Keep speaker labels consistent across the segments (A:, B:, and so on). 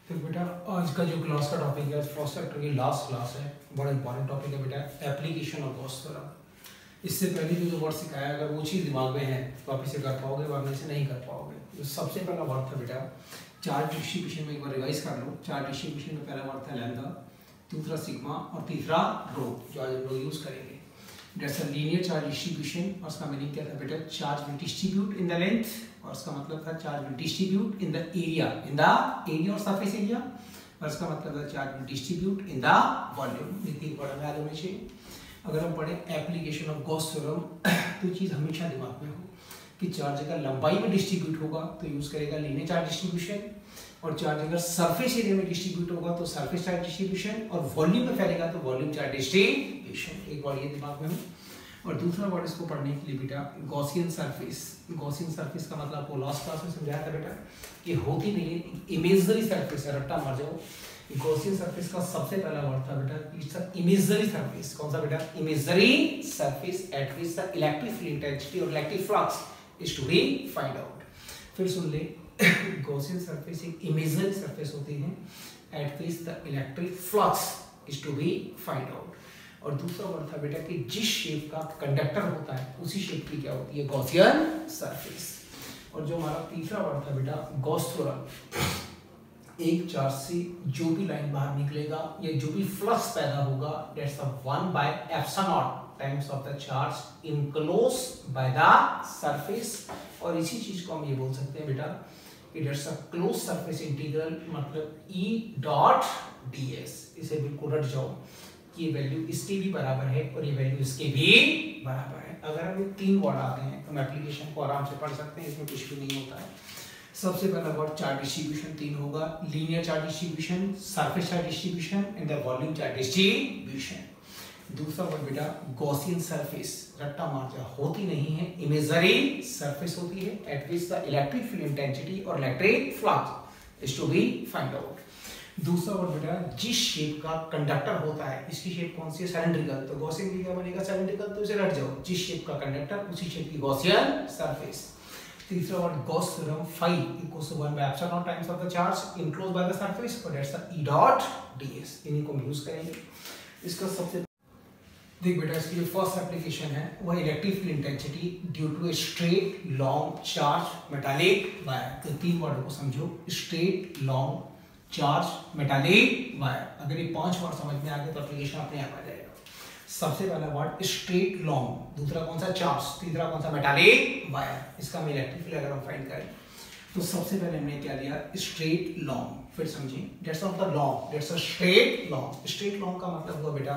A: तो बेटा आज का जो क्लास का टॉपिक है फर्स्ट चैप्टर की लास्ट क्लास है, बड़ा इंपॉर्टेंट टॉपिक है बेटा, एप्लीकेशन ऑफ गॉस थ्योरम। इससे पहले जो वर्ड सिखाया अगर वो चीज़ दिमाग में है तो आप इसे कर पाओगे, वरना इसे नहीं कर पाओगे। तो सबसे पहला वर्ड था बेटा चार्ज डिस्ट्रीब्यूशन में, एक बार रिवाइज कर लो। चार्ज डिस्ट्रीब्यूशन में पहला वर्ड था लैम्डा, दूसरा सिग्मा और तीसरा रो, जो आज हम लोग यूज करेंगे। जैसा लीनियर चार्ज डिस्ट्रीब्यूशन, और उसका मीनिंग क्या था बेटा, charge will distribute in the length, और उसका मतलब था charge will distribute in the area, और सरफेस एरिया, और इसका मतलब था charge will distribute in the volume. ये तीन वर्ड याद होने चाहिए। अगर हम पढ़े एप्लीकेशन ऑफ गॉस थ्योरम तो चीज़ हमेशा दिमाग में हो कि चार्ज अगर लंबाई में डिस्ट्रीब्यूट होगा तो यूज करेगा लीनियर चार्ज डिस्ट्रीब्यूशन, और चार्ज अगर सरफेस एरिया में डिस्ट्रीब्यूट होगा तो सरफेस चार्ज डिस्ट्रीब्यूशन, और वॉल्यूम में फैलेगा तो वॉल्यूम चार्ज डिस्ट्रीब्यूशन। एक वर्ड ये दिमाग में हो। और दूसरा वर्ड इसको पढ़ने के लिए बेटा गॉसियन सरफेस। गॉसियन सरफेस का मतलब आपको लास्ट क्लास में समझाया था बेटा कि होती नहीं है, इमेजनरी सरफेस है, रट्टा मार जाओ। गॉसियन सरफेस का सबसे पहला वर्ड था बेटा इट्स अ इमेजनरी सरफेस। कौन सा बेटा, imaginary surface at which the electric field intensity और electric flux is to be find out. फिर सुन ले, गॉसियन सरफेस एक इमेजनरी सरफेस होती है at which the electric flux is to be find out. और दूसरा वर्ड था बेटा कि जिस शेप का कंडक्टर होता है उसी शेप की क्या होती है, गॉसियन सरफेस। और जो हमारा तीसरा वर्ड था बेटा गॉस थ्योरम, एक चार्ज से जो भी लाइन बाहर निकलेगा या जो भी फ्लक्स पैदा होगा that's the 1/ε0 times of the charge enclosed by the surface. और इसी चीज को हम ये बोल सकते हैं बेटा कि that's a close surface integral, मतलब E.ds। इसे बिल्कुल रट जाओ, ये वैल्यू इसके भी बराबर है और ये वैल्यू इसके भी बराबर है। अगर हम ये तीन वर्ड आते हैं तो हम एप्लीकेशन को आराम से पढ़ सकते हैं, इसमें कुछ भी नहीं होता है। सबसे पहला वर्ड चार्ज डिस्ट्रीब्यूशन तीन होगा, linear charge distribution, surface charge distribution and the volume charge distribution. दूसरा वर्ड बेटा गॉसियन सरफेस, रट्टा मार जा, होती नहीं है, इमेजनरी सरफेस होती है at which the electric field intensity और electric flux is to be find out. दूसरा वर्ड बेटा जिस शेप का कंडक्टर होता है, इसकी शेप कौन सी है, सिलेंड्रिकल, तो गॉसियन की क्या बनेगा, सिलेंड्रिकल, तो इसे रट जाओ, जिस शेप का कंडक्टर उसी शेप की गॉसियन सरफेस। तीसरा word Gauss theorem, phi equals to 1/ε0 times of the charge enclosed by the surface, और that's the E.ds। इन्हीं को हम यूज करेंगे। इसका सबसे देख बेटा, इसकी जो फर्स्ट एप्लीकेशन है वो electric field intensity due to a straight long charge metallic wire. तो तीन वर्ड को समझो, straight long charge metallic wire. अगर ये 5 वर्ड समझ में आ गए तो एप्लीकेशन अपने आप आ जाएगा। सबसे पहला वर्ड स्ट्रेट लॉन्ग, दूसरा कौन सा, चार्ज, तीसरा कौन सा, मेटालिक वायर। इसका हम इलेक्ट्रिक फील्ड अगर हम फाइंड करें तो सबसे पहले हमने क्या लिया, स्ट्रेट लॉन्ग। फिर समझिए that's of the long, that's a straight long. Straight long का मतलब हुआ बेटा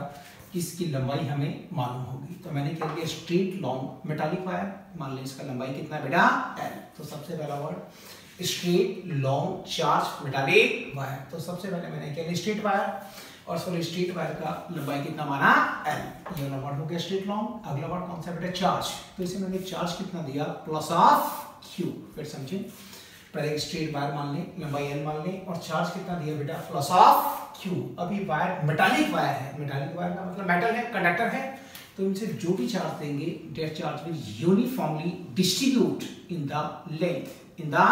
A: कि इसकी लंबाई हमें मालूम होगी, तो मैंने क्या किया, स्ट्रेट लॉन्ग मेटालिक वायर, मान लें इसका लंबाई कितना है बेटा, L। तो सबसे पहला word straight long charge metallic wire. तो सबसे पहले मैंने क्या लिया, स्ट्रेट वायर, और सॉरी स्ट्रेट वायर का लंबाई कितना माना, L। ये वाला वर्ड हो गया स्ट्रेट लॉन्ग। अगला वर्ड कौन सा बेटा, चार्ज। तो इसे मैंने चार्ज कितना दिया, प्लस ऑफ Q। फिर समझे, पहले स्ट्रेट वायर मान लें, लंबाई L मान लें, और चार्ज कितना दिया बेटा, प्लस ऑफ Q। अब ये वायर मेटालिक वायर है, मेटालिक वायर का मतलब मेटल है, कंडक्टर है, तो इनसे जो भी चार्ज देंगे that charge will uniformly distribute in the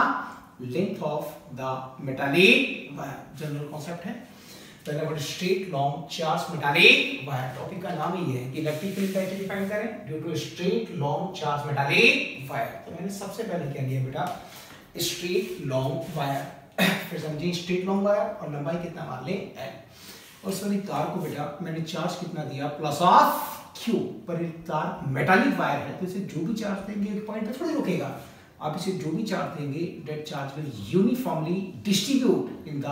A: length of the metallic wire. General concept है। पहला word straight long charge metallic wire. Topic का नाम ही है कि इलेक्ट्रिक फील्ड कैसे डिफाइन करें, due to straight long charge metallic wire. तो मैंने सबसे पहले क्या लिया बेटा, स्ट्रेट लॉन्ग वायर। फिर समझिए स्ट्रेट लॉन्ग वायर और लंबाई कितना मान ले, L। और सॉरी तार को बेटा मैंने चार्ज कितना दिया, प्लस ऑफ Q। पर ये तार मेटालिक वायर है तो इसे जो भी चार्ज देंगे एक पॉइंट पे थोड़ी रुकेगा, आप इसे जो भी चार्ज देंगे that charge will uniformly distribute in the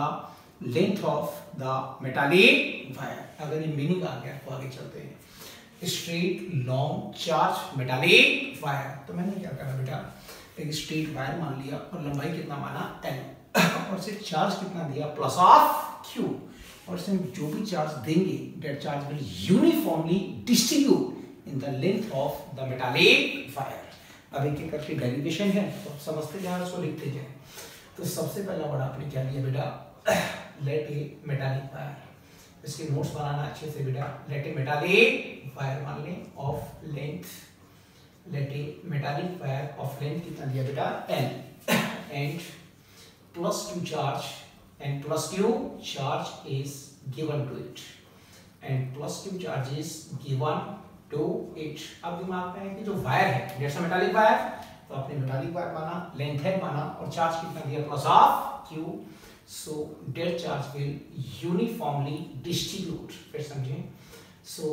A: length of the metallic wire. अगर ये मीनिंग आ गया तो आगे चलते हैं। Straight long charge metallic wire, तो मैंने क्या करा बेटा, एक स्ट्रेट वायर मान लिया और लंबाई कितना माना, L, और सिर्फ चार्ज कितना दिया, प्लस ऑफ Q। और इसमें जो भी चार्ज देंगे that charge will uniformly distribute in the length of the metallic wire. अब एक एक करके डेरिवेशन है तो समझते जाए, उसको लिखते जाए। तो सबसे पहला वर्ड आपने क्या लिया बेटा, लेट ए मेटालिक वायर। इसके नोट्स बनाना अच्छे से बेटा। लेट ए मेटालिक वायर मान लें of length, let a metallic wire of length कितना दिया बेटा, L, and +2 charge and plus q charge is given to it and plus q charge is given to it। अब दिमाग में है कि जो वायर है जैसा मेटालिक वायर, तो आपने मेटालिक वायर माना, लेंथ है माना और चार्ज कितना दिया plus of q, so dead charge will uniformly distribute। फिर समझें, so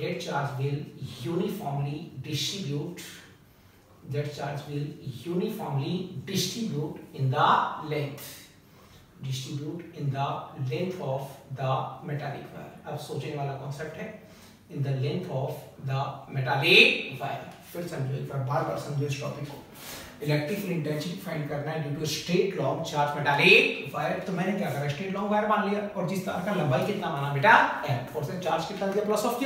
A: dead charge will uniformly distribute, dead charge will uniformly distribute in the length, distribute in the length of the metallic wire। अब सोचने वाला concept है in the length of the metallic wire। फिर समझो एक बार समझो इस टॉपिक को। इलेक्ट्रिकल इंटेंसिटी फाइंड करना है due to straight long charge metallic wire. तो मैंने क्या करा, स्ट्रेट लॉन्ग वायर मान लिया और जिस तार का लंबाई कितना माना बेटा m, और से चार्ज कितना दिया प्लस ऑफ q,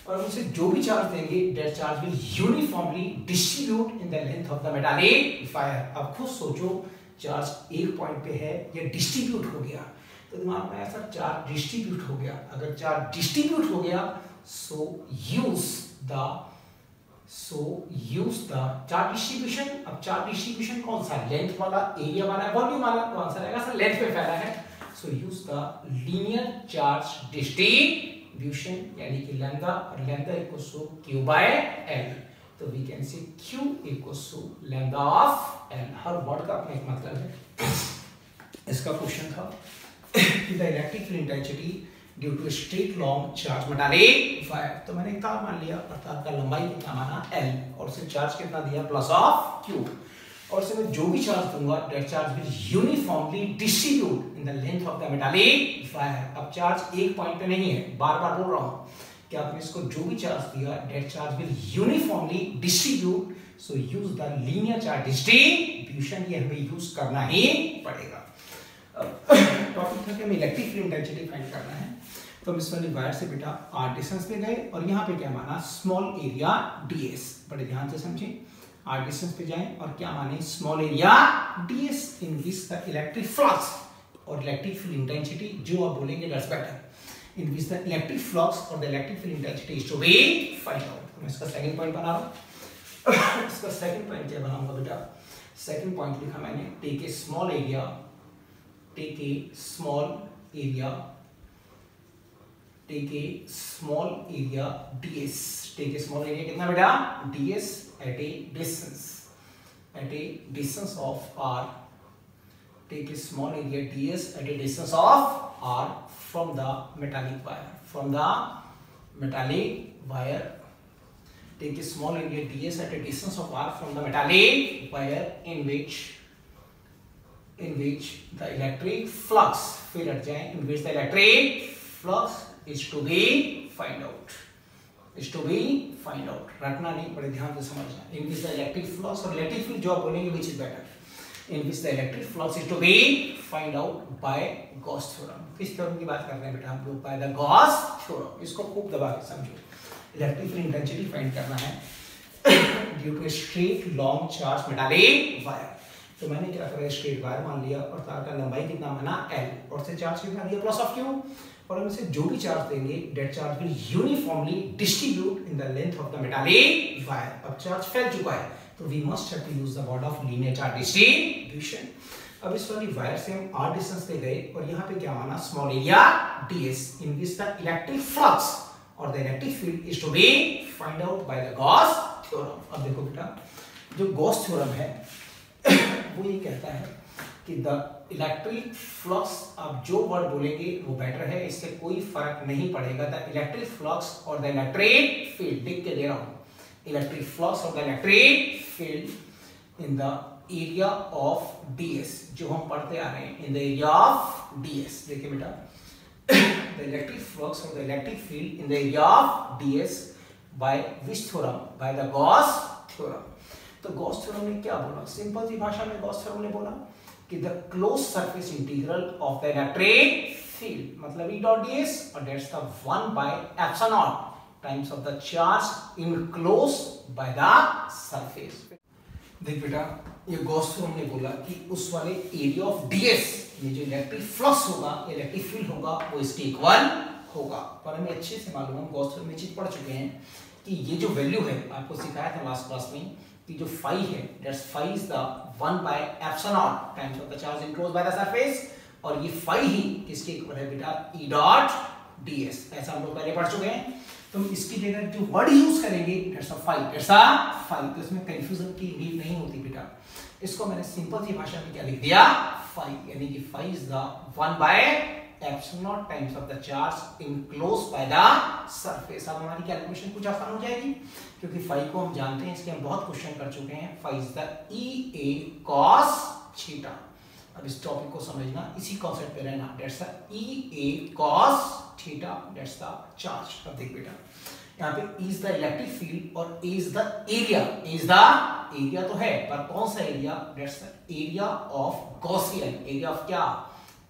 A: और उनसे जो भी चार्ज देंगे that charge will uniformly distribute in the length of the metallic wire. अब खुद सोचो, चार्ज एक पॉइंट पे है, ये डिस्ट्रीब्यूट हो गया, तो दिमाग में ऐसा चार्ज डिस्ट्रीब्यूट हो गया। अगर चार्ज डिस्ट्रीब्यूट हो गया so use the charge distribution. अब चार्ज डिस्ट्रीब्यूशन कौन सा, लेंथ वाला, एरिया वाला, वॉल्यूम वाला, तो आंसर आएगा सर लेंथ पे फैला है। So use the linear charge distribution, यानी कि लैम्डा, और lambda equals to q by l, तो we can say q equals to lambda of l। हर वर्ड का अपना एक मतलब है। इसका क्वेश्चन था the electrical intensity due to straight long charge metallic wire. तो मैंने एक तार मान लिया और तार का लंबाई कितना माना l, और उसे चार्ज कितना दिया प्लस ऑफ q, और से मैं जो भी चार्ज दूंगा that charge will uniformly distribute in the length of the metallic wire. अब चार्ज एक पॉइंट पे नहीं है, बार बार बोल रहा हूं कि आपने इसको जो भी चार्ज दिया that charge will uniformly distribute, so use the linear charge distribution, ये हमें यूज करना ही पड़ेगा। टॉपिक था कि हमें इलेक्ट्रिकल इंटेंसिटी फाइंड करना है, तो हम इस वाली वायर से बेटा r डिस्टेंस पे गए और यहाँ पे क्या माना, स्मॉल एरिया ds। बड़े ध्यान से समझें, r डिस्टेंस पे जाएं और क्या माने, small area ds in which the electric flux और इलेक्ट्रिकल इंटेंसिटी, जो आप बोलेंगे that's better, in which the electric flux और the electrical intensity is to be find out. तो मैं इसका सेकंड पॉइंट बना रहा हूँ। इसका सेकंड पॉइंट क्या बनाऊंगा बेटा, सेकंड पॉइंट लिखा मैंने, take a small area, take a small area, take a small area ds, take a small area कितना बेटा ds at a distance of r, take a small area ds at a distance of r from the metallic wire, from the metallic wire, take a small area ds at a distance of r from the metallic wire in which the electric flux, फिर हट जाए, in which the electric flux is to be find out, रखना नहीं, बड़े ध्यान से समझना। in which the electric flux और electric field जो आप बोलेंगे which is better, in which the electric flux is to be find out by Gauss theorem। किस थ्योरम की बात कर रहे हैं बेटा हम लोग, by the Gauss theorem। इसको खूब दबा के समझो, इलेक्ट्रिकल इंटेंसिटी फाइंड करना है due to straight long charge metallic wire. तो मैंने क्या करा, स्ट्रेट वायर मान लिया और तार का लंबाई कितना माना l, और से चार्ज कितना दिया प्लस ऑफ q, और हम इसे जो भी चार्ज देंगे that charge will uniformly distribute in the length of the metallic wire. अब चार्ज फैल चुका है तो we must have to use the word of linear charge distribution. अब इस वाली वायर से हम r डिस्टेंस पे गए और यहाँ पे क्या माना, small area ds in which the electric flux और the electric field is to be find out by the Gauss theorem. अब देखो बेटा, जो गॉस थ्योरम है वो ये कहता है कि द इलेक्ट्रिक फ्लक्स, आप जो वर्ड बोलेंगे वो बेटर है, इससे कोई फर्क नहीं पड़ेगा। द इलेक्ट्रिक फ्लक्स और द इलेक्ट्रिक फील्ड, लिख के दे रहा हूं, इलेक्ट्रिक फ्लक्स और the electric field in the area of ds, जो हम पढ़ते आ रहे हैं, इन द एरिया ऑफ ds। देखिए बेटा, द इलेक्ट्रिक फ्लक्स और the electric field in the area of ds by which theorem, by the Gauss theorem. तो गॉस थ्योरम ने क्या बोला, सिंपल सी भाषा में गॉस थ्योरम ने बोला कि the close surface integral of the electric field, मतलब E डॉट ds, और that's the 1 by epsilon naught times of the charge enclosed by the surface. देख बेटा, ये गॉस थ्योरम ने बोला कि उस वाले एरिया ऑफ ds में जो इलेक्ट्रिक फ्लक्स होगा, इलेक्ट्रिक फील्ड होगा, वो इसके इक्वल होगा। पर हमें अच्छे से मालूम है, गॉस थ्योरम में चीज पढ़ चुके हैं कि ये जो वैल्यू है, आपको सिखाया था लास्ट क्लास में कि जो phi है, that's phi is the 1 by epsilon naught times of the charge enclosed by the surface, और ये फाई ही किसके इक्वल है बेटा, ई डॉट डी एस। ऐसा हम लोग पहले पढ़ चुके हैं। तो इसकी जगह जो वर्ड यूज करेंगे दैट्स अ फाई, तो इसमें कंफ्यूजन की नीड नहीं होती बेटा। इसको मैंने सिंपल सी भाषा में क्या लिख दिया, फाई, यानी कि phi is the 1/ε times of the charge enclosed by the surface. अब हमारी कैलकुलेशन कुछ आसान हो जाएगी, क्योंकि फाई को हम जानते हैं, इसके हम बहुत क्वेश्चन कर चुके हैं। Phi is the E A cos theta. अब इस टॉपिक को समझना, इसी कॉन्सेप्ट पे रहना, that's the E A cos theta, that's the charge. अब देख बेटा, यहाँ पे इज द इलेक्ट्रिक फील्ड और is the area. Is the area तो है, पर कौन सा area, that's the area of Gaussian. Area of क्या,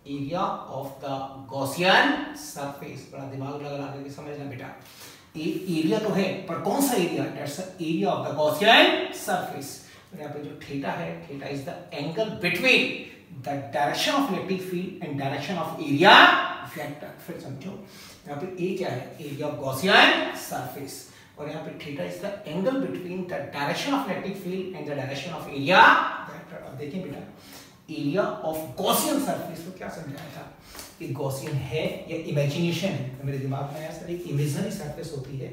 A: area of the Gaussian surface. बड़ा दिमाग लगा के समझना बेटा, एरिया तो है, पर कौन सा area, that's the area of the Gaussian surface. यहाँ पे जो थीटा है, theta is the angle between the direction of electric field and direction of area vector. फिर समझो, यहाँ पे ए क्या है, एरिया ऑफ गॉसियन सरफेस, और यहाँ पे theta is the angle between the direction of electric field and the direction of area vector. अब देखिए बेटा, एरिया ऑफ गॉसियन सरफेस तो क्या समझाया था कि गॉसियन है या इमेजिनेशन है। तो मेरे दिमाग में ऐसा एक इमेजिनरी सरफेस होती है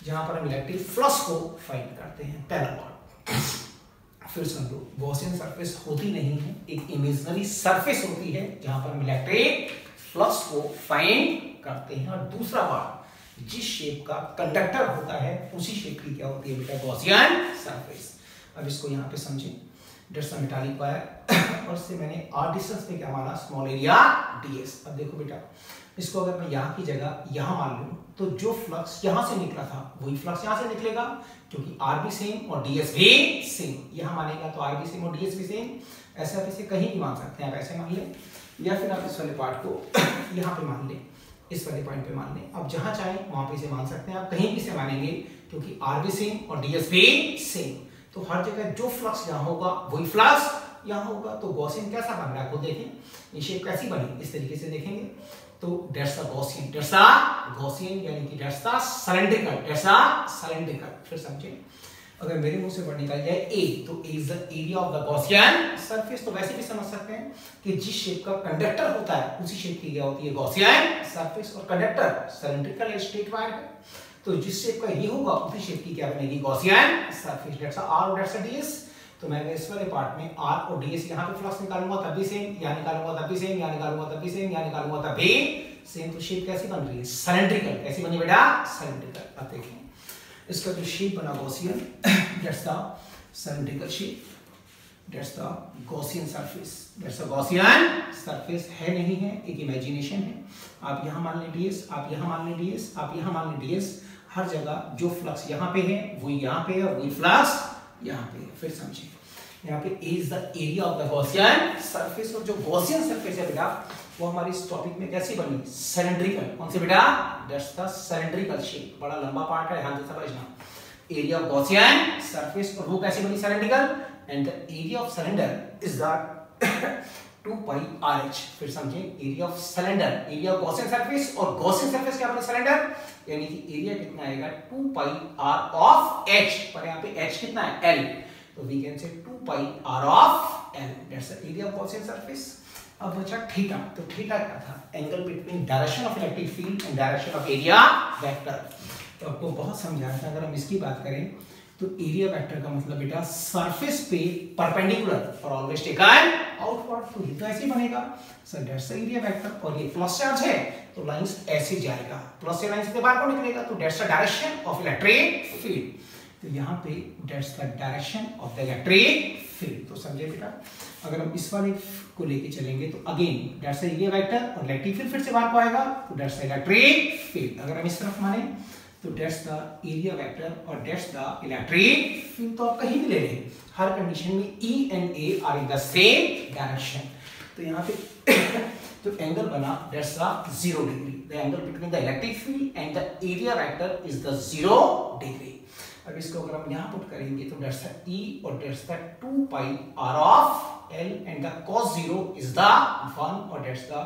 A: जहां पर हम इलेक्ट्रिक फ्लक्स को फाइंड करते हैं, पहला पार्ट। फिर समझो, गॉसियन सरफेस होती नहीं है, एक इमेजिनरी सरफेस होती है जहां पर हम इलेक्ट्रिक फ्लक्स को फाइंड करते हैं। और दूसरा पार्ट, जिस शेप का कंडक्टर होता है उसी शेप की क्या होती है बेटा, गॉसियन सरफेस। अब इसको यहाँ पे समझें, दैट्स अ मेटालिक वायर, और से मैंने आर डिस्टेंस पे क्या माना, स्मॉल एरिया डीएस। अब देखो बेटा, इसको अगर मैं यहाँ की जगह यहाँ मान लूँ, तो जो फ्लक्स यहाँ से निकला था वही फ्लक्स यहाँ से निकलेगा, क्योंकि आर भी सेम और डीएस भी सेम। यहाँ मानेगा तो आर भी सेम और डीएस भी सेम। ऐसे आप इसे कहीं भी मान सकते हैं, आप ऐसे मान लें, या फिर आप इस वाले पार्ट को यहाँ पे मान लें, इस वाले पॉइंट पे मान लें। आप जहाँ चाहें वहां पे इसे मान सकते हैं, आप कहीं भी इसे मानेंगे, क्योंकि आर भी सेम और डीएस भी सेम। तो हर जगह जो फ्लक्स यहाँ होगा वही फ्लक्स यहाँ होगा। तो गॉसियन कैसा बन रहा है, खुद देखें, ये शेप कैसी बनी, इस तरीके से देखेंगे तो that's the Gaussian, that's the Gaussian, यानी कि that's the cylindrical, that's the cylindrical. फिर समझे, अगर मेरे मुंह से वर्ड निकल जाए ए, तो A is the area of the Gaussian surface. तो वैसे भी समझ सकते हैं कि जिस शेप का कंडक्टर होता है उसी शेप की क्या होती है, गॉसियन सरफेस। और कंडक्टर सिलेंड्रिकल स्ट्रेट वायर है, तो जिस शेप का ये होगा उसी शेप की क्या बनेगी, गॉसियन सरफेस। दैट्स आर और दैट्स डीएस। तो मैं इस वाले पार्ट में आर और डीएस यहाँ पे फ्लक्स निकालूंगा तब भी सेम, यहाँ निकालूंगा तब भी सेम, यहाँ निकालूंगा तब भी सेम, यहाँ निकालूंगा तब भी सेम। तो शेप कैसी बन रही है, सिलेंड्रिकल। कैसी बनी बेटा, सिलेंड्रिकल। अब देखें, इसका जो शेप बना Gaussian, that's the cylindrical shape, that's the Gaussian surface. That's the Gaussian surface है नहीं है, एक इमेजिनेशन है। आप यहाँ मान लें डीएस, आप यहाँ मान लें डीएस, आप यहाँ मान लें डीएस। हर जगह जो फ्लक्स यहाँ पे है वही यहाँ पे है, और वही फ्लक्स यहाँ पे है। फिर समझिए, यहाँ पे A is the area of the Gaussian surface, और जो गॉसियन सरफेस है बेटा वो हमारी इस टॉपिक में कैसी बनी, सिलेंड्रिकल। कौन सी बेटा, दैट्स द सिलेंड्रिकल शेप। बड़ा लंबा पार्ट है, ध्यान से समझना। एरिया ऑफ गॉसियन सरफेस, और वो कैसी बनी, cylindrical, and the area of cylinder is the 2 pi R H. फिर समझिए, area of cylinder, area of Gaussian surface, और गॉसियन सरफेस क्या बने, सिलेंडर, यानी कि एरिया कितना आएगा, 2 पाई आर ऑफ एच। पर यहाँ पे एच कितना है, एल, तो we can say 2 pi r of l, that's the area of Gaussian surface. अब बचा थीटा। तो थीटा क्या था, angle between direction of electric field and direction of area vector. तो आपको बहुत समझाया था। अगर हम इसकी बात करें तो एरिया वेक्टर का मतलब बेटा सरफेस पे परपेंडिकुलर और ऑलवेज टेकन आउटवर्ड। तो ये तो ऐसे ही बनेगा, sir that's the area vector. और ये प्लस चार्ज है तो लाइंस ऐसे जाएगा, प्लस से लाइन से बाहर को निकलेगा, तो that's the direction of electric field. तो यहाँ पे that's the direction of the electric field. तो समझे बेटा, अगर हम इस वाले को लेके चलेंगे तो again that's the area vector, और इलेक्ट्रिक फील्ड फिर से बाहर को आएगा, तो दैट्स द इलेक्ट्रिक फील्ड। अगर हम इस तरफ माने तो दैट्स द एरिया वेक्टर और दैट्स द इलेक्ट्रिक फील्ड। तो आप कहीं भी ले लें, हर कंडीशन में E and A are in the same direction. तो यहाँ पे जो एंगल बना that's the 0 degree. The angle between the electric field and the area vector is the 0 degree. अब इसको अगर हम यहाँ पुट करेंगे तो दैट्स द E और that's the 2 pi r of L, and the cos 0 is the 1, और that's the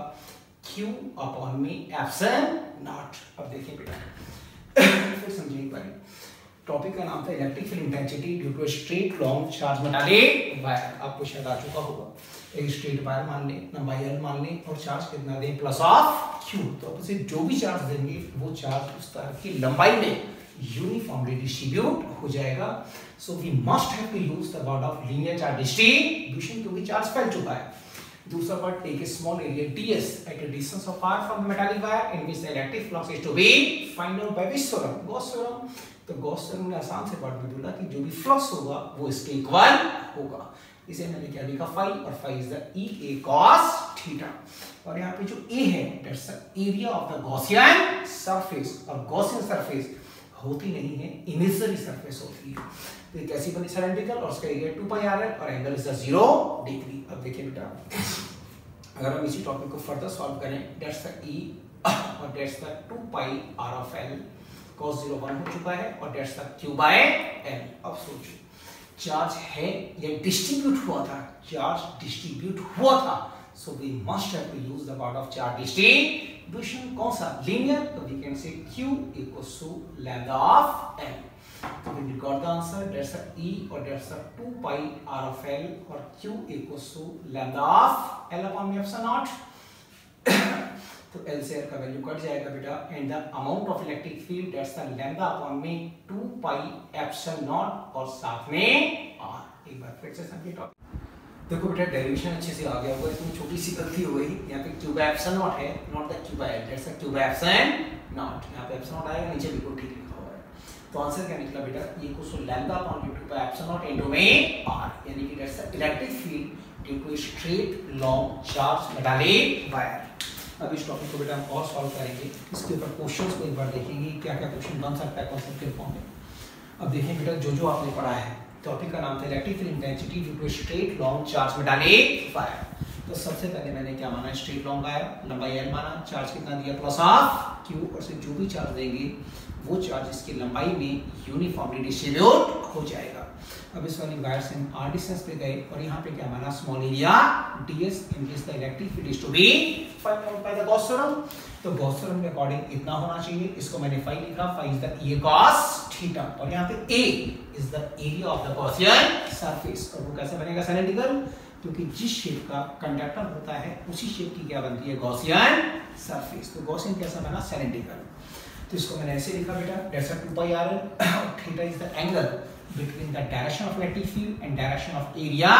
A: Q upon में एप्सिलॉन नॉट। अब देखिए बेटा, फिर समझिए एक बार, टॉपिक का नाम था electric field intensity due to straight long charge metallic wire. आपको शायद आ चुका होगा। एक स्ट्रेट वायर मान लें, लंबाई l मान लें और चार्ज कितना दें प्लस ऑफ q। तो अब से जो भी चार्ज देंगे वो चार्ज उस तार की लंबाई में यूनिफॉर्मली डिस्ट्रीब्यूट हो जाएगा। So we must have to use the word of linear charge distribution क्योंकि चार्ज फैल चुका है। दूसरा word, take a small area ds at a distance of r from the metallic wire in which the electric flux is to be find out by which theorem, Gauss theorem. तो Gauss theorem ने आसान से word में बोला कि जो भी flux होगा वो इसके इक्वल होगा। इसे मैंने क्या लिखा, फाई, और phi is the EA cos theta. और यहाँ पे जो A है that's the area of the Gaussian surface, और गॉसियन सरफेस होती नहीं है, इमेजिनरी सरफेस होती है। तो ये कैसी बनी, सिलेंड्रिकल, और उसका एरिया 2πr है और एंगल इज 0 डिग्री। अब देखिए बेटा, अगर हम इसी टॉपिक को फर्दर सॉल्व करें, दैट्स द E और that's the 2πr of l, cos 0 1 हो चुका है, और दैट्स द q/l। अब सोचो, चार्ज है या डिस्ट्रीब्यूट हुआ था, चार्ज डिस्ट्रीब्यूट हुआ था, so we must have to use the word of charge distribution. कौन सा, लीनियर, तो we can say q equals to lambda of l। तो we got the answer, that's the E और that's the 2πr of l, और q equals to lambda of l upon epsilon naught। तो l से l का value cut जाएगा बेटा, and the amount of electric field that's the lambda upon में 2π epsilon naught और साथ में r। एक बार फिर से समझिए टॉपिक। देखो बेटा, डेरिवेशन अच्छे से आ गया होगा, इसमें छोटी सी गलती हो गई, यहाँ पे q by epsilon naught है, not the q by l, that's the q by epsilon naught। यहाँ पे epsilon naught आएगा, नीचे बिल्कुल ठीक लिखा हुआ है। तो आंसर क्या निकला बेटा, ये equals to lambda upon 2 by epsilon naught into में r, यानी कि that's the electric field due to straight long charge metallic wire. अब इस टॉपिक को बेटा हम और सॉल्व करेंगे, इसके ऊपर क्वेश्चंस को एक बार देखेंगे क्या क्या क्वेश्चन बन सकता है कॉन्सेप्ट के फॉर्म में। अब देखिए बेटा, जो आपने पढ़ा है, टॉपिक का नाम था electric field intensity due to straight long charge metallic wire. तो सबसे पहले मैंने क्या माना, स्ट्रेट लॉन्ग वायर, लंबाई l माना, चार्ज कितना दिया प्लस ऑफ q, और से जो भी चार्ज देंगे वो चार्ज इसकी लंबाई में यूनिफॉर्मली डिस्ट्रीब्यूट हो जाएगा। अब इस वाली वायर से हम r डिस्टेंस पे गए और यहाँ पे क्या माना, small area ds in which the electric field is to be find out by the Gauss theorem. तो गॉस थ्योरम के अकॉर्डिंग इतना होना चाहिए, इसको मैंने फाई लिखा, phi is the EA cos theta, और यहाँ पे A is the area of the Gaussian surface. और वो कैसे बनेगा, सिलेंड्रिकल, क्योंकि जिस शेप का कंडक्टर होता है उसी शेप की क्या बनती है, गॉसियन सरफेस। तो गॉसियन कैसा बना, सिलेंड्रिकल। तो इसको मैंने ऐसे लिखा बेटा, that's a 2πr, theta is the angle between the direction of electric field and direction of area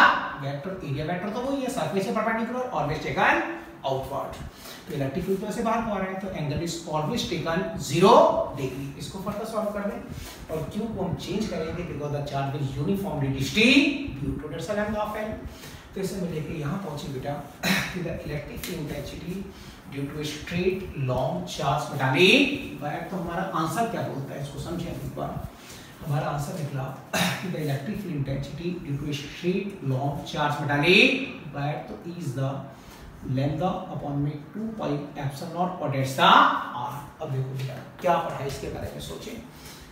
A: vector. Area vector तो वही है, सरफेस से परपेंडिकुलर, ऑलवेज टेकन आउटवर्ड। तो इलेक्ट्रिक फील्ड तो ऐसे बाहर को आ रहा है, तो angle is always taken 0 degree. इसको फर्दर सॉल्व कर दें, और q को हम चेंज करेंगे because the charge will uniformly distribute to that's lambda of l। तो इसे मैं लेके यहाँ पहुंचे बेटा कि the electric field intensity due to straight long charge metallic wire. तो हमारा आंसर क्या बोलता है, इसको समझें एक बार। हमारा आंसर निकला कि the electric field intensity due to straight long charge metallic wire, तो इज द लैम्डा अपॉन में 2π epsilon naught और दैट्स द r। अब देखो बेटा क्या पढ़ा है इसके बारे में सोचें।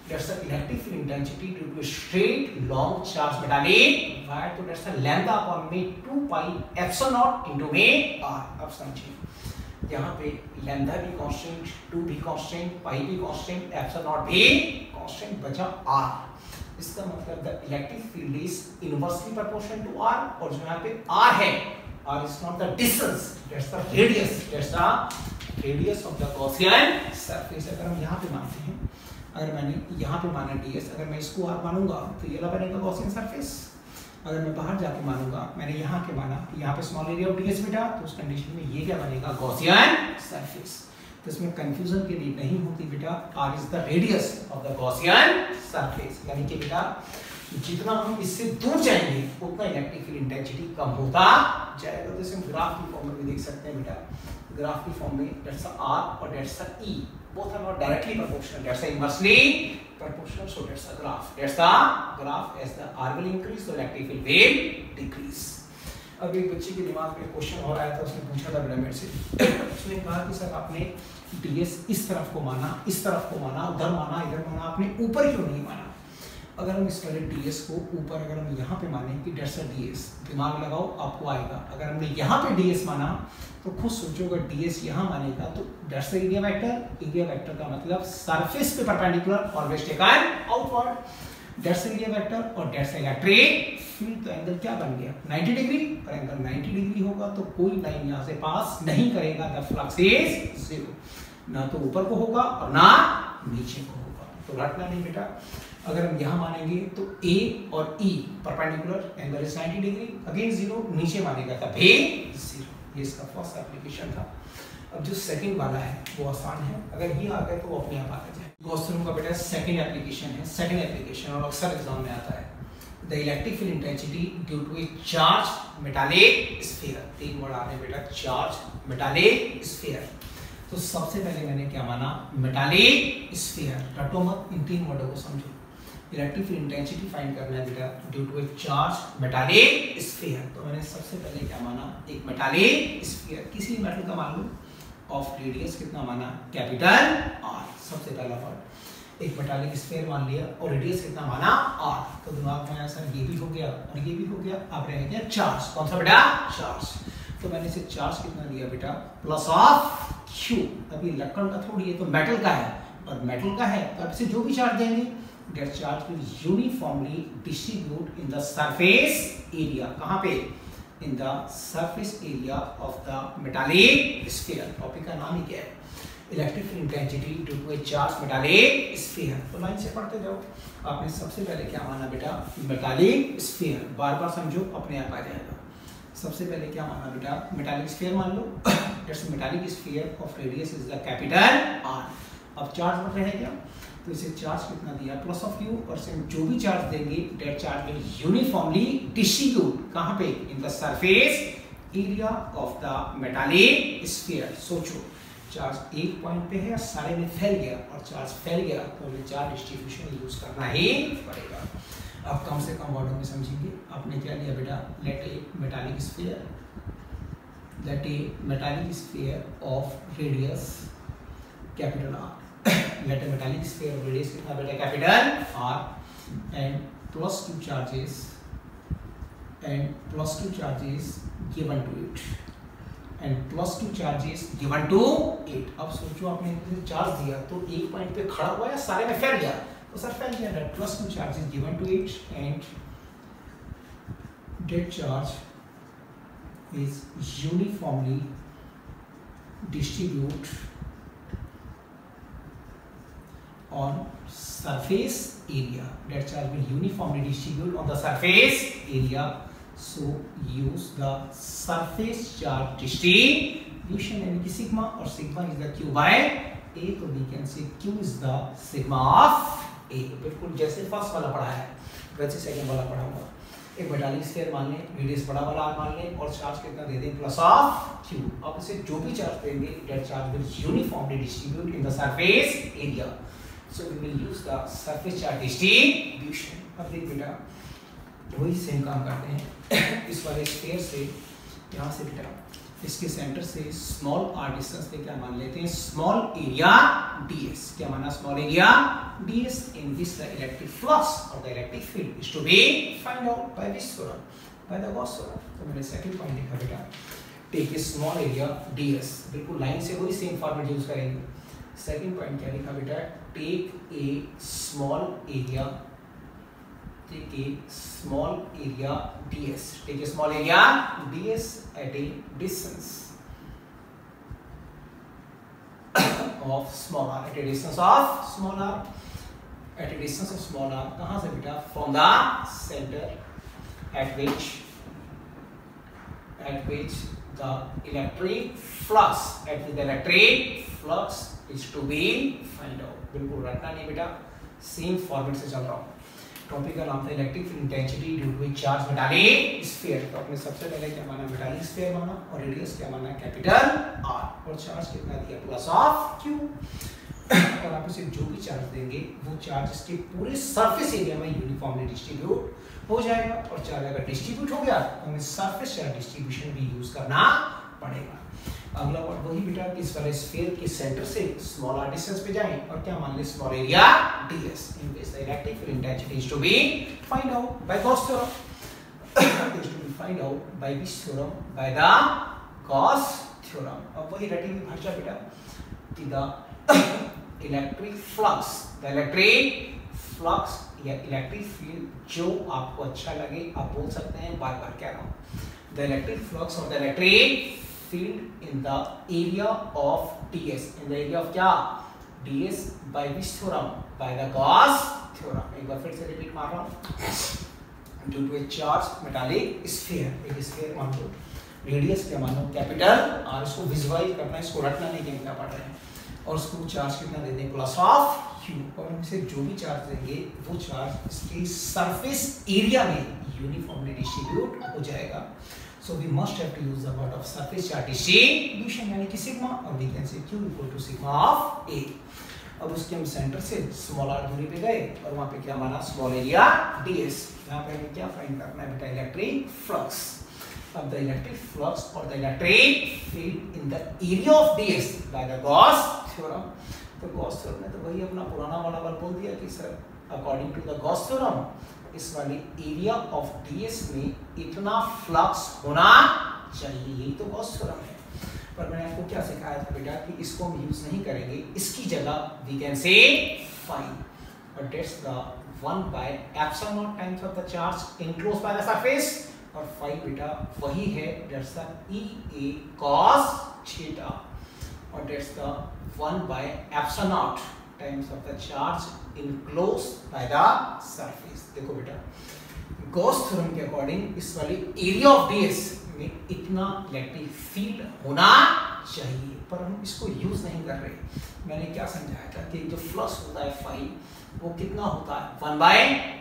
A: That's the electric field intensity due to a straight long charge metallic wire, तो that's the lambda upon में 2π epsilon naught into में r। अब समझिए, यहाँ पे लैम्डा भी कांस्टेंट, 2 भी कांस्टेंट, पाई भी कांस्टेंट, एप्सिलॉन नॉट भी कांस्टेंट, बचा r। इसका मतलब the electric field is inversely proportional to r, और जो यहाँ पे r है, r is not the distance, that's the radius, that's the radius of the Gaussian surface। अगर हम यहाँ पे मानते हैं, अगर मैंने यहाँ पे माना ds, अगर मैं इसको r मानूंगा तो ये बनेगा Gaussian surface। अगर मैं बाहर जाके मानूंगा, मैंने यहाँ के माना कि यहाँ पे स्मॉल एरिया ऑफ ds बेटा, तो उस कंडीशन में ये क्या बनेगा, गॉसियन सरफेस। तो इसमें कंफ्यूजन के लिए नहीं होती बेटा, r is the radius of the Gaussian surface. यानी कि बेटा जितना हम इससे दूर जाएंगे उतना इलेक्ट्रिक फील्ड इंटेंसिटी कम होता जाएगा। तो इसे हम ग्राफ की फॉर्म में भी देख सकते हैं बेटा। ग्राफ की फॉर्म में दैट्स r और that's e, both are not directly proportional, that's inversely proportional, so that's the graph as the r will increase, so electric field will decrease। अब एक बच्चे के दिमाग में क्वेश्चन हो रहा है, तो उसने पूछा था बेटा मेरे से, उसने कहा कि सर आपने ds इस तरफ को माना, इस तरफ को माना, उधर माना, इधर माना, आपने ऊपर क्यों नहीं माना। अगर हम इस वाले ds को ऊपर, अगर हम यहाँ पे माने कि दैट्स अ ds, दिमाग लगाओ आपको आएगा। अगर हमने यहाँ पे ds माना तो खुद सोचो, अगर ds यहाँ मानेगा तो that's the area vector. Area vector का मतलब सरफेस पे perpendicular, always taken outward. That's area vector और डेट्स इलेक्ट्रिक फील्ड। तो एंगल क्या बन गया 90 डिग्री, और एंगल 90 डिग्री होगा तो कोई लाइन यहाँ से पास नहीं करेगा, द फ्लक्स इज जीरो, ना तो ऊपर को होगा और ना नीचे को होगा। तो रटना नहीं बेटा, अगर हम यहाँ मानेंगे तो A और E perpendicular, angle is 90 degree, again zero, नीचे मानेगा तब भी जीरो। ये इसका फर्स्ट एप्लीकेशन था। अब जो सेकंड वाला है वो आसान है, अगर ये आ गए तो वो अपने आप आ जाए। गॉस थ्योरम का बेटा सेकंड एप्लीकेशन है, सेकंड एप्लीकेशन और अक्सर एग्जाम में आता है। The electric field intensity due to a charge metallic sphere. तीन वर्ड आ रहे बेटा, चार्ज मेटालिक स्फीयर। तो सबसे पहले मैंने क्या माना, मेटालिक स्फीयर। रटो मत, इन तीन वर्डों को समझो। इलेक्ट्रिक फील्ड इंटेंसिटी फाइंड करना है बेटा due to a charge metallic sphere. तो मैंने सबसे पहले क्या माना, एक मेटालिक स्फीयर, किसी मेटल का मान लो, ऑफ रेडियस कितना माना, कैपिटल आर। सबसे पहला वर्ड, एक मेटालिक स्फीयर मान लिया और रेडियस कितना माना, आर। तो दिमाग में आया सर ये भी हो गया और ये भी हो गया, अब रह गया चार्ज। कौन सा बेटा, चार्ज। तो मैंने इसे चार्ज कितना दिया बेटा, प्लस ऑफ क्यू। अभी लक्कड़ का थोड़ी है, तो मेटल का है, और मेटल का है तो अब इसे जो भी चार्ज देंगे, that charge will uniformly distribute in the surface area। कहाँ पे, in the surface area of the metallic sphere। Topic का नाम ही क्या है, electric field intensity due to a charge metallic sphere. तो लाइन से पढ़ते जाओ। आपने सबसे पहले क्या माना बेटा, मेटालिक स्फीयर। बार बार समझो, अपने आप आ जाएगा। सबसे पहले क्या माना बेटा, मेटालिक स्फीयर मान लो, that's metallic sphere of radius is the capital R. अब चार्ज बढ़ रहे हैं क्या, तो इसे चार्ज कितना दिया, प्लस ऑफ क्यू, और से जो भी चार्ज देंगे that charge will uniformly distribute कहां पे, इन the surface area of the metallic sphere. सोचो, चार्ज एक पॉइंट पे है, सारे में फैल गया, और चार्ज फैल गया तो हमें चार्ज डिस्ट्रीब्यूशन यूज करना ही पड़ेगा। अब कम से कम वर्डों में समझेंगे। आपने क्या लिया बेटा, let a metallic sphere, let a metallic sphere of radius capital R. let a metallic sphere of radius कितना बेटा, capital R, and plus two charges given to it, and plus two charges given to it। अब सोचो, आपने charge दिया तो एक point पे खड़ा हुआ है, सारे में फैल गया, तो सर फैल गया, plus two charges given to it, and that charge is uniformly distribute on surface area। That charge will uniformly distribute on the surface area, so use the surface charge distribution, यानी कि sigma, और sigma is the q by a, तो we can say q is the sigma of a। बिल्कुल जैसे first वाला पढ़ा है वैसे सेकंड वाला पढ़ा हुआ। एक मेटालिक स्फीयर मान लें, रेडियस बड़ा वाला r मान लें, और चार्ज कितना दे दें, प्लस ऑफ q। अब इसे जो भी चार्ज देंगे that charge will uniformly distribute in the surface area, so we will use the surface charge distribution। अब देख बेटा, वही सेम काम करते हैं। इस वाले स्फीयर से, यहाँ से बेटा इसके सेंटर से स्मॉल r डिस्टेंस पे क्या मान लेते हैं, स्मॉल एरिया ds। क्या माना, small area ds, in which the electric flux or the electric field is to be find out by this theorem, by the Gauss theorem। तो मैंने सेकंड पॉइंट लिखा बेटा, take a small area ds। बिल्कुल लाइन से वही same format use करेंगे। Second point क्या लिखा बेटा, take a small area, take a small area ds, take a small area ds at a distance of small r, at a distance of small r, at a distance of small r। कहाँ से बेटा, from the center at which the electric flux, at which the electric flux is to be find out। बिल्कुल रटना नहीं बेटा, same format से चल रहा हूँ। टॉपिक का नाम था electric field intensity due to a charge metallic sphere. तो आपने सबसे पहले क्या माना, मेटालिक स्फीयर माना, और रेडियस क्या माना, कैपिटल आर, और चार्ज कितना दिया, प्लस ऑफ क्यू। और आप इसे जो भी चार्ज देंगे वो चार्ज इसके पूरे सरफेस एरिया में यूनिफॉर्मली डिस्ट्रीब्यूट हो जाएगा, और चार्ज अगर डिस्ट्रीब्यूट हो गया तो हमें सरफेस चार्ज डिस्ट्रीब्यूशन भी यूज करना पड़ेगा। अगला वर्ड वही बेटा, इस वाले स्फीयर के सेंटर से स्मॉल r डिस्टेंस पे जाएं, और क्या मान ले, small area ds, in which the electric field intensity is to be find out by Gauss theorem, is to be find out by which theorem, by the Gauss theorem। अब वही रटी हुई भाषा बेटा, कि the electric flux फ्लक्स या electric field जो आपको अच्छा लगे आप बोल सकते हैं, बार बार कह रहा हूँ। द इलेक्ट्रिक फ्लक्स और the electric field in the area of ds, in the area of क्या, ds by which theorem, by the Gauss theorem. एक बार फिर से रिपीट मार रहा हूँ। Due to a charge metallic sphere, एक स्फीयर मान लो, रेडियस क्या मानो कैपिटल, और इसको विजुअलाइज करना है, इसको रटना नहीं कि हम क्या पढ़ रहे हैं, और उसको चार्ज कितना दे दें, प्लस ऑफ q, और हम इसे जो भी चार्ज देंगे वो चार्ज इसके सरफेस एरिया में यूनिफॉर्मली डिस्ट्रीब्यूट हो जाएगा। So we must have to use the word of surface charge distribution, यानी कि सिग्मा, और we can say q equal to sigma of a। अब उसके हम सेंटर से स्मॉल r दूरी पे गए और वहां पे क्या माना, स्मॉल एरिया ds। यहाँ पे हमें क्या फाइंड करना है बेटा, इलेक्ट्रिक फ्लक्स। अब द इलेक्ट्रिक फ्लक्स और the electric field in the area of ds bye the Gauss theorem. तो गॉस थ्योरम ने तो वही अपना पुराना वाला बात बोल दिया कि sir according to the Gauss theorem इस वाली एरिया ऑफ ds में इतना फ्लक्स होना चाहिए, यही तो गॉस थ्योरम है। पर मैंने आपको क्या सिखाया था बेटा कि इसको हम यूज नहीं करेंगे, इसकी जगह वी कैन से फाइंड, और that's the 1 by epsilon naught times of the charge enclosed by the surface, और phi बेटा वही है, that's the EA cos theta, और that's the 1 by epsilon naught times of the charge enclosed by the surface। देखो बेटा Gauss theorem के according इस वाली एरिया ऑफ ds में इतना इलेक्ट्रिक फील्ड होना चाहिए, पर हम इसको यूज नहीं कर रहे। मैंने क्या समझाया था कि जो फ्लक्स होता है phi वो कितना होता है, 1 by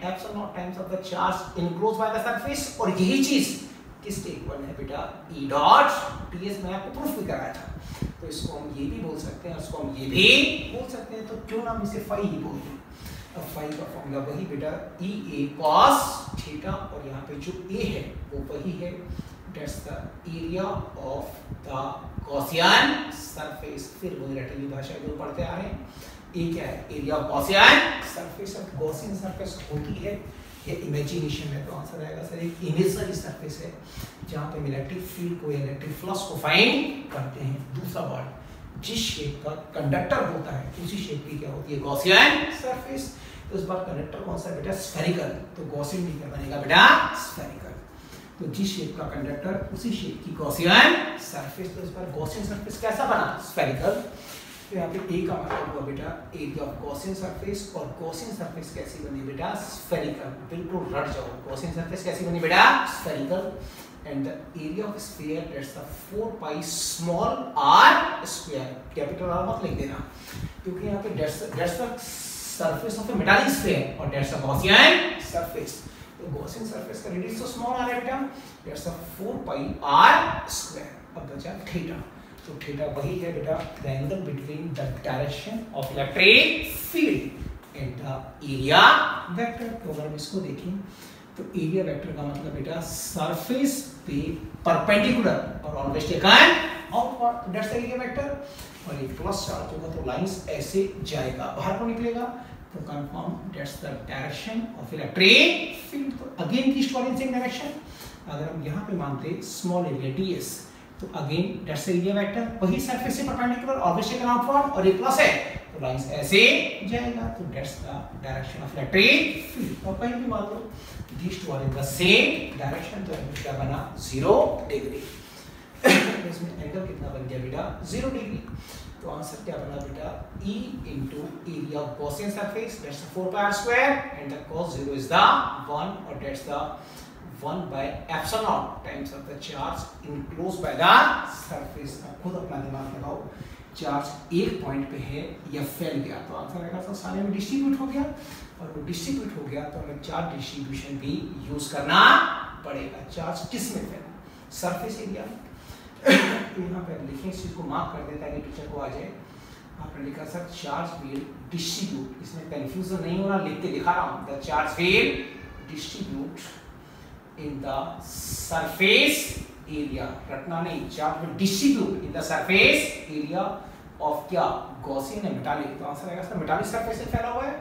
A: epsilon naught times of the charge enclosed by the surface, और यही चीज किसके इक्वल है बेटा, E dot ds। मैं आपको प्रूफ भी कराया था। तो इसको हम ये भी बोल सकते हैं, इसको हम ये भी बोल सकते हैं, तो क्यों ना हम इसे phi ही बोल दें। अब phi का फॉर्मूला वही बेटा EA cos थीटा, और यहाँ पे जो A है वो वही है, that's the area of the Gaussian surface. फिर वही रटी भाषा जो पढ़ते आ रहे हैं, ए क्या है, एरिया ऑफ गॉसियन सरफेस। अब गॉसियन सरफेस होती है ये इमेजिनेशन है, तो आंसर आएगा सर एक इमेजिनरी सरफेस है जहाँ पे इलेक्ट्रिक फील्ड को, इलेक्ट्रिक फ्लक्स को फाइंड करते हैं। दूसरा वर्ड, जिस शेप का कंडक्टर होता है उसी शेप की क्या होती है, गॉसियन सरफेस। तो इस बार कंडक्टर कौन सा है बेटा, स्फेरिकल, तो गॉसियन भी क्या बनेगा बेटा, स्फेरिकल। तो जिस शेप का कंडक्टर उसी शेप की गॉसियन सरफेस, तो इस बार गॉसियन सरफेस कैसा बना, स्फेरिकल। तो यहाँ पे ए का मतलब हुआ बेटा एरिया ऑफ गॉसियन सरफेस, और गॉसियन सरफेस कैसी बनी बेटा, स्फेरिकल। बिल्कुल रट जाओ, गॉसियन सरफेस कैसी बनी बेटा, spherical. and the area of sphere, that's the 4 pi small r square, capital r मत लिख देना क्योंकि यहाँ पे that's the surface of a metallic sphere, और that's the Gaussian surface। तो Gaussian surface का रेडियस तो स्मॉल r है बेटा, that's the 4 pi r square। अब बचा थीटा, तो थीटा वही है बेटा the angle between the direction of electric field and the area vector। तो अगर हम इसको देखें तो एरिया वेक्टर का मतलब बेटा सरफेस पे परपेंडिकुलर और always taken outward, that's the area vector. और एक प्लस चार्ज होगा तो लाइंस ऐसे जाएगा, बाहर को निकलेगा, तो confirm that's the direction of electric field. तो अगेन ईस्ट वालेंसिंग डायरेक्शन। अगर हम यहाँ पे मानते स्मॉल एरिया ds, तो again that's the area vector, वही सरफेस से परपेंडिकुलर ऑलवेज टेकन आउटवर्ड, और एक प्लस है तो लाइंस ऐसे जाएगा, तो that's the direction of electric field. और कहीं भी मान लो these two are in the same direction, तो क्या बना 0 डिग्री। इसमें एंगल कितना बन गया बेटा 0 डिग्री। तो आंसर क्या बना बेटा E into area of Gaussian surface, that's 4 pi r square, and the cos 0 is the 1, or that's the 1 by epsilon naught times of the charge enclosed by the surface। अब खुद अपना दिमाग लगाओ, charge एक point पे है या फैल गया, तो आंसर आएगा तो सारे में डिस्ट्रीब्यूट हो गया, और वो डिस्ट्रीब्यूट हो गया तो हमें चार्ज डिस्ट्रीब्यूशन भी यूज करना पड़ेगा। चार्ज किस में फैला, सरफेस एरिया में। तो यहाँ पे लिखें, इस चीज को मार्क कर देता है कि टीचर को आ जाए। आपने लिखा सर चार्ज विल डिस्ट्रीब्यूट, इसमें कंफ्यूजन नहीं होना, लिख के दिखा रहा हूँ, the charge will distribute in the surface area, रटना नहीं, charge will distribute in the surface area of क्या, गॉसियन है मेटालिक, तो आंसर आएगा सर मेटालिक सरफेस से फैला हुआ है,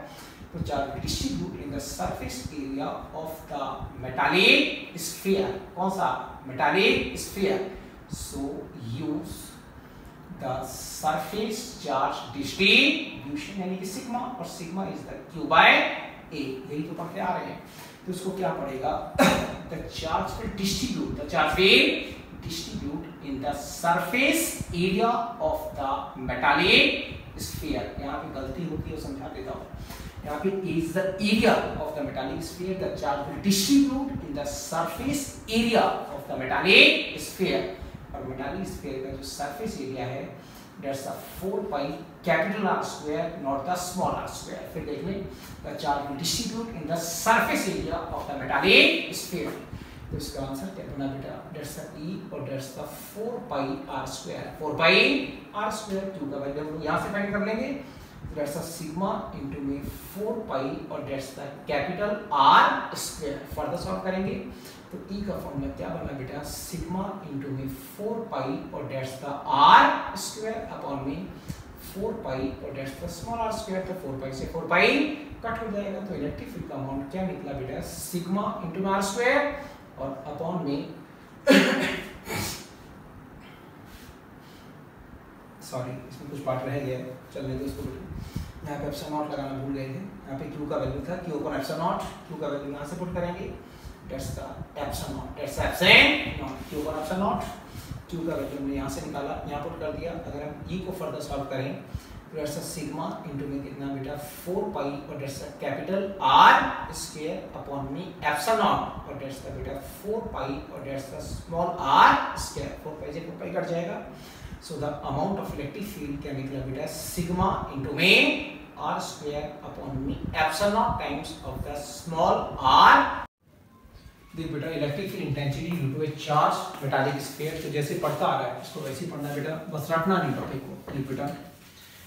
A: तो charge distribute in the surface area of the metallic sphere. कौन सा, metallic sphere. So use the surface charge distribution, यानी कि सिग्मा, और sigma is the Q by ए, यही तो पढ़ते आ रहे हैं। तो इसको क्या पड़ेगा, the charge will distribute, the charge will distribute in the surface area of the metallic sphere. यहाँ पे गलती होती है, समझा देता हूँ। यहाँ पे is the area of the metallic sphere, the charge will distribute in the surface area of the metallic sphere. और मेटालिक स्फीयर का जो सरफेस एरिया है that's the 4 pi capital R square, not the small r square. फिर देख लें, the charge will distribute in the surface area of the metallic sphere. तो इसका answer क्या बना बेटा, that's the E और that's the 4 pi R square. 4 pi R square Q का वैल्यू हम यहाँ से फाइंड कर लेंगे, that's the sigma into में 4 pi और that's the capital R square. Further solve करेंगे तो E का फॉर्मूला क्या बना बेटा, सिग्मा इंटू में 4 पाई और that's the R square upon में 4 पाई और that's the small r square. तो 4 पाई से 4 पाई कट हो जाएगा, तो इलेक्ट्रिक फील्ड का अमाउंट क्या निकला बेटा, सिग्मा इंटू r स्क्वायर और अपॉन में सॉरी इसमें कुछ पार्ट रह गया, चलने दो इसको बेटा। यहाँ पे एप्सिलॉन नॉट लगाना भूल गए थे, यहाँ पे Q का वैल्यू था, Q upon epsilon not, Q का वैल्यू यहाँ से पुट करेंगे, that's the epsilon naught, that's the epsilon naught, Q का epsilon naught, Q का वैल्यू हमने यहाँ से निकाला, यहाँ पुट कर दिया। अगर हम E को फर्दर सॉल्व करें तो that's the सिग्मा इंटू में कितना बेटा 4 पाई और that's the capital R square upon में epsilon naught और that's the बेटा 4 पाई और that's the small r square. 4 पाई से 4 पाई कट जाएगा, so the amount of electric field क्या निकला बेटा, सिग्मा इंटू में r स्क्वायर अपॉन में epsilon naught times of the small r। देख बेटा, electric field intensity due to a charge metallic sphere, तो जैसे पढ़ता आ रहा है इसको वैसे ही पढ़ना है बेटा, बस रटना नहीं टॉपिक को। देख बेटा,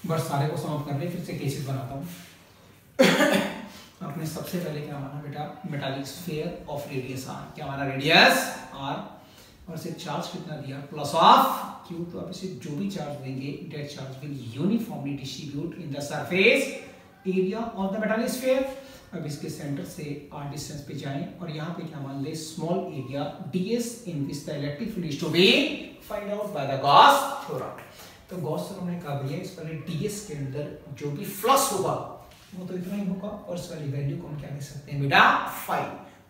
A: बस सारे को समाप्त कर ले, फिर से केसेस बनाता हूँ। अपने सबसे पहले क्या माना बेटा, metallic sphere of radius r, क्या माना, रेडियस r और से चार्ज कितना दिया, प्लस ऑफ q। तो अब इसे जो भी चार्ज देंगे that charge will uniformly distribute in the surface area of the metallic sphere. अब इसके सेंटर से r डिस्टेंस पे जाएं और यहाँ पे क्या मान ले, small area ds in which the electric field is to be find out by the Gauss theorem. तो गॉस थ्योरम ने कहा भैया इस वाले ds के अंदर जो भी फ्लक्स होगा वो तो इतना ही होगा, और इस वाली वैल्यू को हम क्या लिख सकते हैं बेटा, phi,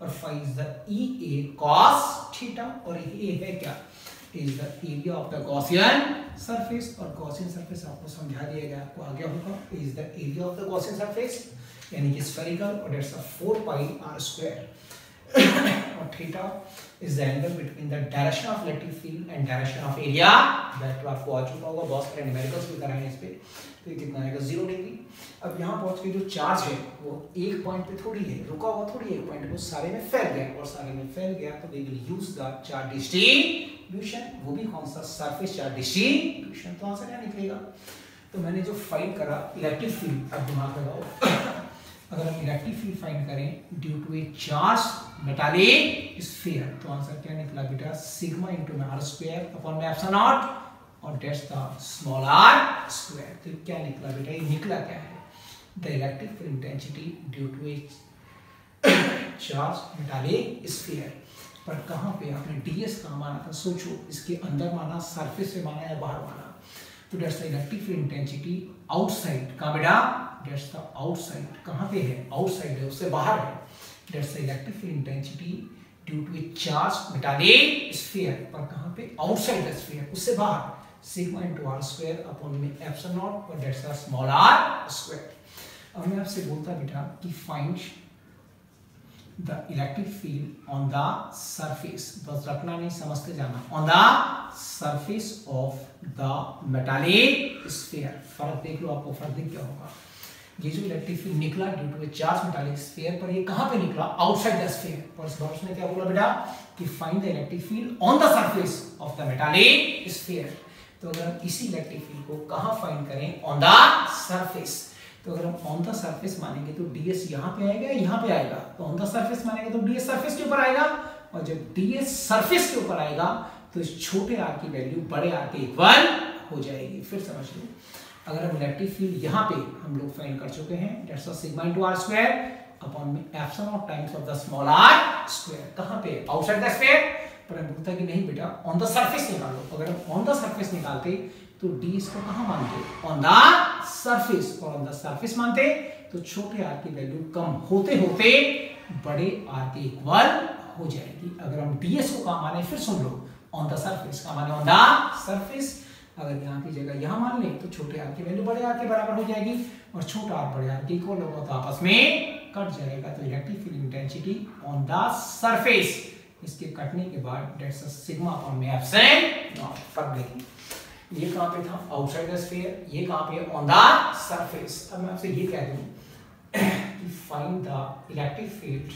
A: और phi is the EA cos theta, और ये है क्या, is the area of the Gaussian surface, और गॉसियन सरफेस आपको समझा दिया गया, आपको आ गया होगा, is the area of the Gaussian surface यानी कि स्फेरिकल, और दैट्स 4 पाई r स्क्वायर और theta is the angle between the direction of electric field and direction of area. That तो आपको आ चुका होगा, बहुत सारे न्यूमेरिकल्स भी कराए हैं इस पे। तो ये कितना आएगा, 0 डिग्री। अब यहाँ पहुंच के जो चार्ज है वो एक पॉइंट पे थोड़ी है, रुका हुआ थोड़ी, एक पॉइंट पे सारे में फैल गया, और सारे में फैल गया तो they will use the charge distribution, वो भी कौन सा, सरफेस चार्ज डिस्ट्रीब्यूशन। तो आंसर क्या निकलेगा, तो मैंने जो फाइंड करा इलेक्ट्रिक फील्ड, अब दिमाग लगाओ, अगर हम इलेक्ट्रिक फील्ड फाइंड करें due to a charge metallic sphere, तो आंसर क्या निकला बेटा, सिग्मा इनटू में r स्क्वायर अपॉन में एप्सिलॉन नॉट और that's the small r square. तो क्या निकला बेटा, ये निकला क्या है, the electric field intensity due to a charge metallic sphere. पर कहाँ पे आपने ds कहाँ माना था, सोचो, इसके अंदर माना, सरफेस पे माना या बाहर माना, तो that's the electric field intensity outside. कहाँ बेटा, दैट्स द आउटसाइड, कहाँ पे है, आउटसाइड है, उससे बाहर है। That's the electric field intensity due to a charge metallic sphere, पर कहाँ पे, आउटसाइड द स्फीयर, उससे बाहर, sigma into r square upon में एप्सिलॉन नॉट और that's the small r square. अब मैं आपसे बोलता बेटा कि find the electric field on the surface, बस रखना नहीं, समझते जाना, on the surface of the metallic sphere. फर्क देख लो, आपको फर्क दिख गया होगा। ये जो इलेक्ट्रिक फील्ड निकला due to a charge metallic sphere, पर ये कहां पे निकला, आउटसाइड द स्फीयर। पर गॉस ने क्या बोला बेटा कि find the electric field on the surface of the metallic sphere. तो अगर हम इसी इलेक्ट्रिक फील्ड को कहां फाइंड करें, ऑन द सरफेस, तो अगर हम ऑन द सरफेस मानेंगे तो ds यहाँ पे आएगा, यहाँ पे आएगा, तो ऑन द सरफेस मानेंगे तो ds सरफेस के ऊपर आएगा, और जब ds सरफेस के ऊपर आएगा तो इस छोटे r की वैल्यू बड़े r के इक्वल हो जाएगी। फिर समझ लो, अगर हम इलेक्ट्रिक फील्ड यहाँ पे हम लोग फाइंड कर चुके हैं, that's sigma into r square upon में epsilon naught times of the small r square, कहाँ पे, आउटसाइड द स्फीयर। पर हम बोलता कि नहीं बेटा, ऑन द सरफेस निकालो। अगर हम ऑन द सरफेस निकालते तो ds को कहाँ मानते, ऑन द सरफेस, और ऑन द सरफेस मानते तो छोटे आर की वैल्यू कम होते होते बड़े आर के इक्वल हो जाएगी। अगर हम ds को कहाँ माने, फिर सुन लो, ऑन द सरफेस का माने ऑन द सरफेस। अगर यहाँ की जगह यहाँ मान ले तो छोटे आर की वैल्यू बड़े आर के बराबर हो जाएगी और छोटा आर बड़े आर के इक्वल होगा तो आपस में कट जाएगा। तो electric field intensity on the surface, इसके कटने के बाद दैट्स अ सिग्मा अपॉन में एप्सिलॉन नॉट। फर्क देखिए, ये कहाँ पे था, आउटसाइड द स्फीयर, ये कहाँ पे ऑन द सरफेस। अब मैं आपसे ये कह दूं कि find the electric field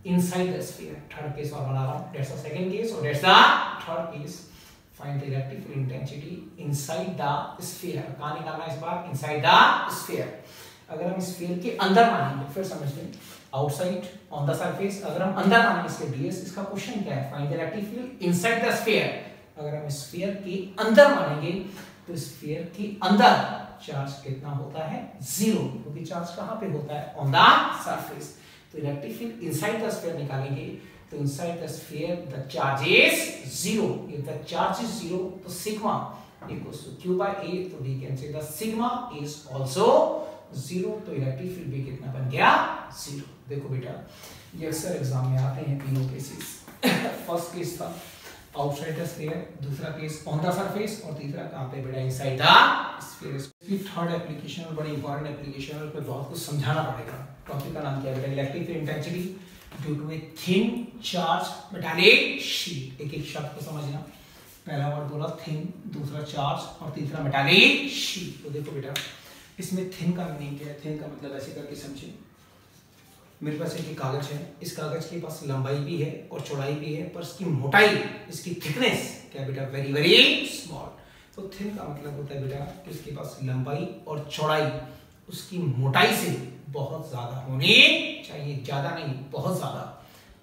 A: inside the sphere. Third case और बना रहा हूं, दैट्स द सेकंड केस और that's the third case. Find the electric field intensity inside the sphere. कहां निकालना है इस बार, इनसाइड द स्फीयर। अगर हम स्फीयर के अंदर मानेंगे, फिर समझ लें, आउटसाइड ऑन द सरफेस, अगर हम अंदर मानेंगे इसके ds, इसका क्वेश्चन क्या है, find the electric field inside the sphere. अगर हम स्फीयर के अंदर मानेंगे तो स्फीयर के अंदर चार्ज कितना होता है, 0, क्योंकि चार्ज कहां पे होता है, ऑन द सरफेस। तो electric field inside the sphere निकालेंगे तो inside the sphere the charge is 0। If the charge is 0 तो sigma equals to q by a, तो we can say the sigma is also 0। तो electric field भी कितना बन गया, 0। देखो बेटा, ये अक्सर एग्जाम में आते हैं तीनों केसेस। फर्स्ट केस था आउटसाइड द स्फीयर, दूसरा केस ऑन द सरफेस और तीसरा कहां पे बेटा, इनसाइड द स्फीयर। इसकी थर्ड एप्लीकेशन और बड़ी इंपॉर्टेंट एप्लीकेशन है, उस पे बहुत कुछ समझाना पड़ेगा। टॉपिक का नाम क्या है बेटा, electric field intensity due to a thin charge metallic sheet. एक एक शब्द को समझना, पहला वर्ड बोला थिन, दूसरा चार्ज और तीसरा मेटालिक शीट। तो देखो बेटा, इसमें थिन का मीनिंग क्या है, थिन का मतलब ऐसे करके समझिए, मेरे पास एक कागज है, इस कागज के पास लंबाई भी है और चौड़ाई भी है, पर इसकी मोटाई, इसकी थिकनेस क्या बेटा, वेरी वेरी स्मॉल। तो थिन का मतलब होता है बेटा कि इसके पास लंबाई और चौड़ाई उसकी मोटाई से बहुत ज्यादा होनी चाहिए, ज्यादा नहीं, बहुत ज्यादा।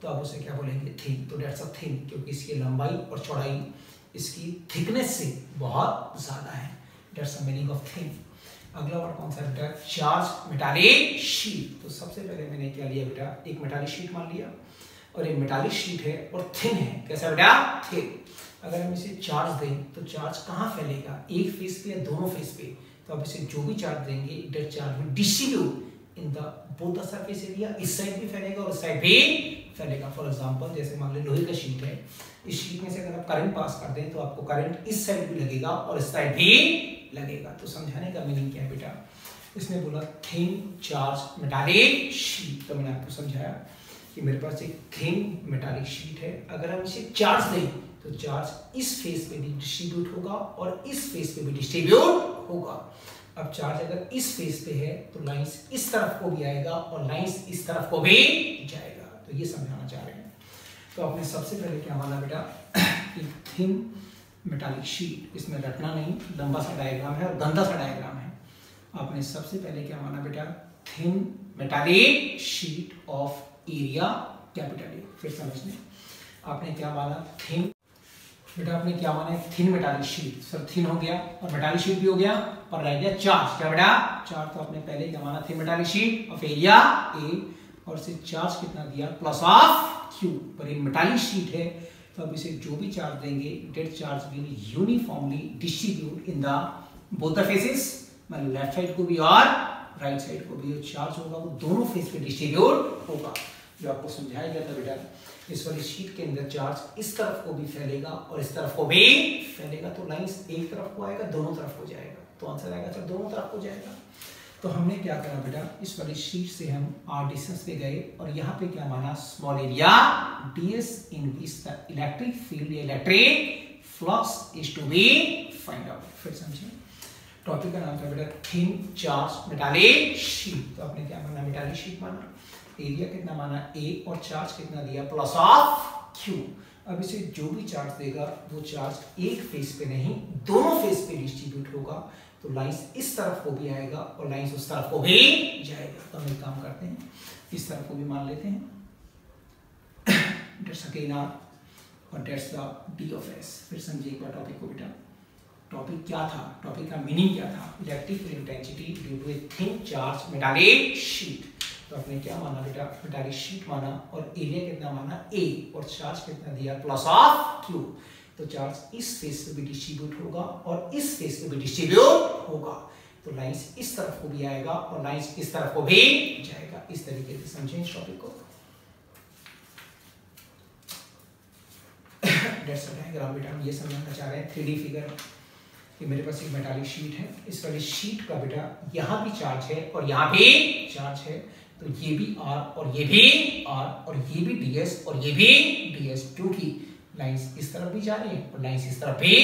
A: तो आप उसे क्या बोलेंगे, थिन। तो दैट्स अ थिन, क्योंकि इसकी लंबाई और चौड़ाई इसकी थिकनेस से बहुत ज्यादा है। That's the meaning of thin. अगला वर्ड कौन सा है बेटा, चार्ज मेटालिक शीट। तो सबसे पहले मैंने क्या लिया बेटा, एक मेटालिक शीट मान लिया और एक मेटालिक शीट है और थिन है। कैसा बेटा, थिन। अगर हम इसे चार्ज दें तो चार्ज कहाँ फैलेगा, एक फेस पे या दोनों फेस पे। तो अब इसे जो भी चार्ज देंगे that charge will distribute in the both the surface area. इस साइड भी फैलेगा और इस साइड भी फैलेगा। फॉर एग्जांपल, जैसे मान लो लोहे का शीट है, इस शीट में से अगर आप करंट पास कर दें तो आपको करंट इस साइड भी लगेगा और इस साइड भी लगेगा। तो समझाने का मीनिंग क्या है बेटा, इसने बोला थिन चार्ज मेटालिक शीट। तो मैंने आपको समझाया कि मेरे पास एक थिन मेटालिक शीट है, अगर हम इसे चार्ज दें तो चार्ज इस फेस पे भी डिस्ट्रीब्यूट होगा और इस फेस पे भी डिस्ट्रीब्यूट होगा। अब चार्ज अगर इस फेस पे है तो लाइंस इस तरफ को भी आएगा और लाइंस इस तरफ को भी जाएगा। तो ये समझाना चाह रहे हैं। तो आपने सबसे पहले क्या माना बेटा, कि थिन मेटालिक शीट, इसमें रटना नहीं, लंबा सा डायग्राम है और गंदा सा डायग्राम है। आपने सबसे पहले क्या माना बेटा, thin metallic sheet of area capital A. फिर समझने, आपने क्या माना, थिन बेटा, आपने क्या माना, thin metallic sheet. Sir thin हो गया और मेटालिक शीट भी हो गया, पर रह गया चार्ज। क्या बेटा, चार्ज। तो आपने पहले क्या माना, thin metallic sheet of area ए, और इसे चार्ज कितना दिया, प्लस ऑफ क्यू। पर ये मेटालिक शीट है तो अब इसे जो भी चार्ज देंगे that charge will uniformly distribute in the both the faces, मतलब लेफ्ट साइड को भी और राइट साइड को भी। जो चार्ज होगा वो दोनों फेस पे डिस्ट्रीब्यूट होगा। जो आपको समझाया गया था बेटा, इस वाली शीट के अंदर चार्ज इस तरफ को भी फैलेगा और इस तरफ को भी फैलेगा। तो लाइंस एक तरफ को आएगा, दोनों तरफ को जाएगा। तो आंसर आएगा सर दोनों तरफ को जाएगा। तो हमने क्या करा बेटा, इस वाली शीट से हम r डिस्टेंस पे गए और यहाँ पे क्या माना, small area ds in which the electric field या electric flux is to be find out. फिर समझिए, टॉपिक का नाम था बेटा थिन चार्ज मेटालिक शीट। तो आपने क्या माना, मेटालिक शीट माना, एरिया कितना माना a और चार्ज कितना दिया, प्लस ऑफ q। अब इसे जो भी चार्ज देगा वो चार्ज एक फेस पे नहीं, दोनों फेस पे डिस्ट्रीब्यूट होगा। तो लाइंस इस तरफ को भी आएगा और लाइंस उस तरफ को भी जाएगा। तो हम एक काम करते हैं, इस तरफ को भी मान लेते हैं, डेट्स अगेन r और that's the d of s। फिर समझिए एक बार टॉपिक को बेटा, टॉपिक क्या था, टॉपिक का मीनिंग क्या था, electric field intensity due to a thin charge metallic sheet. तो आपने क्या माना बेटा, मेटालिक शीट माना और एरिया कितना माना a और चार्ज कितना दिया, प्लस ऑफ q। तो चार्ज इस फेस पे भी डिस्ट्रीब्यूट होगा और इस फेस पे भी डिस्ट्रीब्यूट होगा। तो लाइंस इस तरफ को भी आएगा और लाइंस इस तरफ को भी जाएगा। इस तरीके से समझें इस टॉपिक को। डायग्राम बेटा हम ये समझना चाह रहे हैं 3D फिगर कि मेरे पास एक मेटालिक शीट है, इस वाली शीट का बेटा यहाँ भी चार्ज है और यहाँ भी चार्ज है, तो ये भी R और ये भी R और ये भी DS और ये भी DS, क्योंकि लाइंस इस तरफ भी जा रही है और लाइंस इस तरफ भी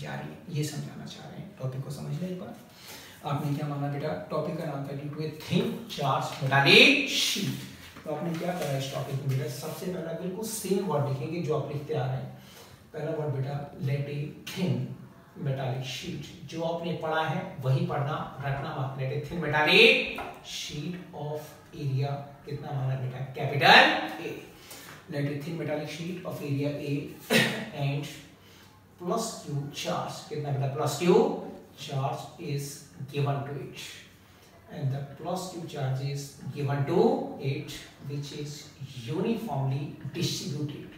A: जा रही है। ये समझाना चाह रहे हैं। टॉपिक को समझ लें एक बार। आपने क्या माना बेटा, टॉपिक का नाम था due to a thin charge metallic sheet. तो आपने क्या करा इस टॉपिक में बेटा, सबसे पहला बिल्कुल सेम वर्ड लिखेंगे जो आप लिखते आ रहे हैं। पहला वर्ड बेटा let a thin metallic sheet, जो आपने पढ़ा है वही पढ़ना, रखना मत। Let a thin metallic sheet of area कितना माना बेटा, capital A. Let a thin metallic sheet of area A and plus Q charge कितना बेटा, plus Q charge is given to it, and the plus q charge is given to it, which is uniformly distributed,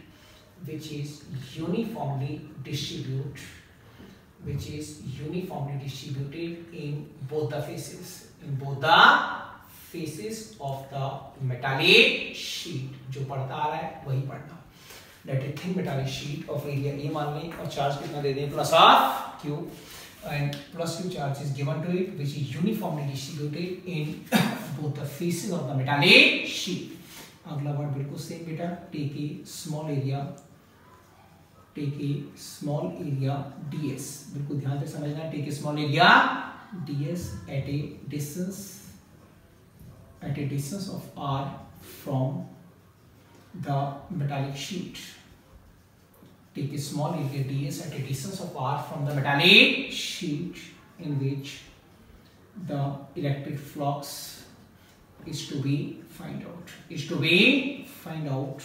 A: which is uniformly distributed in both the faces of the metallic sheet। जो पढ़ता आ रहा है वही पढ़ना। Let a thin metallic sheet of area A मान लें और charge कितना दे दें, plus of q, and plus q charge is given to it, which is uniformly distributed in both the faces of the metallic sheet। अगला word बिल्कुल same बेटा, take a small area ds, बिल्कुल ध्यान से समझना। take a small area ds at a distance of r from the metallic sheet। Take a small area ds at a distance of r from the metallic sheet in which the electric flux is to be find out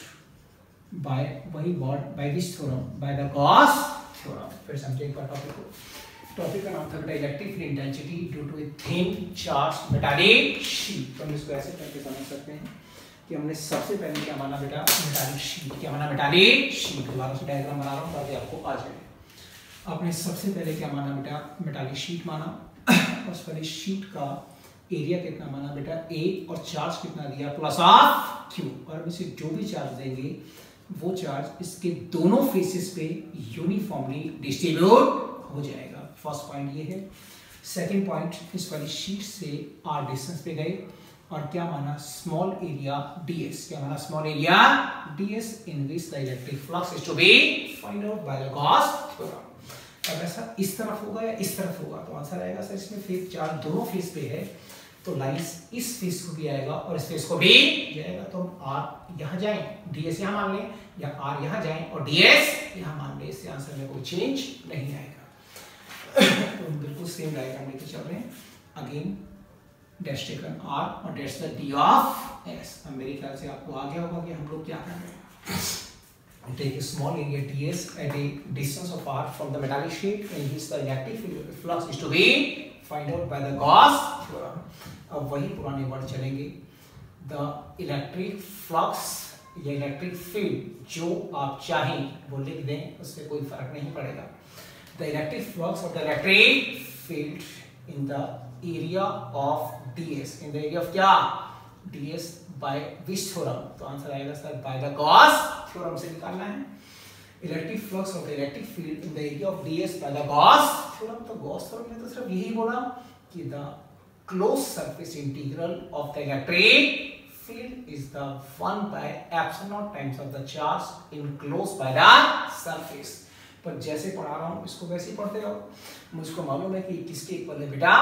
A: by वही word by which theorem, by the Gauss theorem। फिर समझे एक बार topic को। Topic का नाम था बेटा electric field intensity due to a thin charge metallic sheet. तो हम इसको ऐसे करके समझ सकते हैं कि हमने सबसे पहले क्या माना बेटा, मेटालिक शीट। क्या माना, मेटालिक शीट। दोबारा से डायग्राम बना रहा हूँ ताकि आपको आ जाए। आपने सबसे पहले क्या माना बेटा, मेटालिक शीट माना। उस वाली शीट का एरिया कितना माना बेटा, ए, और चार्ज कितना दिया, प्लस ऑफ क्यू। और इसे जो भी चार्ज देंगे वो चार्ज इसके दोनों फेसेस पे यूनिफॉर्मली डिस्ट्रीब्यूट हो जाएगा। फर्स्ट पॉइंट ये है। सेकंड पॉइंट, इस वाली शीट से आर डिस्टेंस पे गए और क्या माना, स्मॉल एरिया ds। क्या माना, small area ds in which the electric flux is to be find out by the Gauss theorem. अब ऐसा इस तरफ होगा या इस तरफ होगा, तो आंसर आएगा सर इसमें फेस चार्ज दोनों फेस पे है, तो लाइंस इस फेस को भी आएगा और इस फेस को भी जाएगा। तो हम r यहाँ जाएं, ds यहाँ मान लें, या r यहाँ जाएं और ds यहाँ मान लें, इससे आंसर में कोई चेंज नहीं आएगा। तो बिल्कुल सेम डायग्राम लेके चल रहे हैं। अगेन डैश टेकन r और dash the d of s। अब मेरे ख्याल से आपको आ गया होगा कि हम लोग क्या कर रहे हैं। Take a small area ds at a distance of r from the metallic sheet in which the electric flux is to be find out by the Gauss theorem. अब वही पुराने वर्ड चलेंगे। द इलेक्ट्रिक फ्लक्स या electric field जो आप चाहें वो लिख दें, उससे कोई फर्क नहीं पड़ेगा। The electric flux of the electric field in the area of ds, in the area of क्या, ds बाय विच थ्योरम। तो आंसर आएगा sir bye the Gauss theorem से निकालना है। Electric flux of the electric field in the area of ds bye the Gauss theorem. तो Gauss theorem ने तो सिर्फ यही बोला कि the closed surface integral of the electric field is the 1 by epsilon naught times of the charge enclosed by the surface। पर जैसे पढ़ा रहा हूँ इसको वैसे ही पढ़ते रहो। मुझको मालूम है कि किसके इक्वल है बेटा,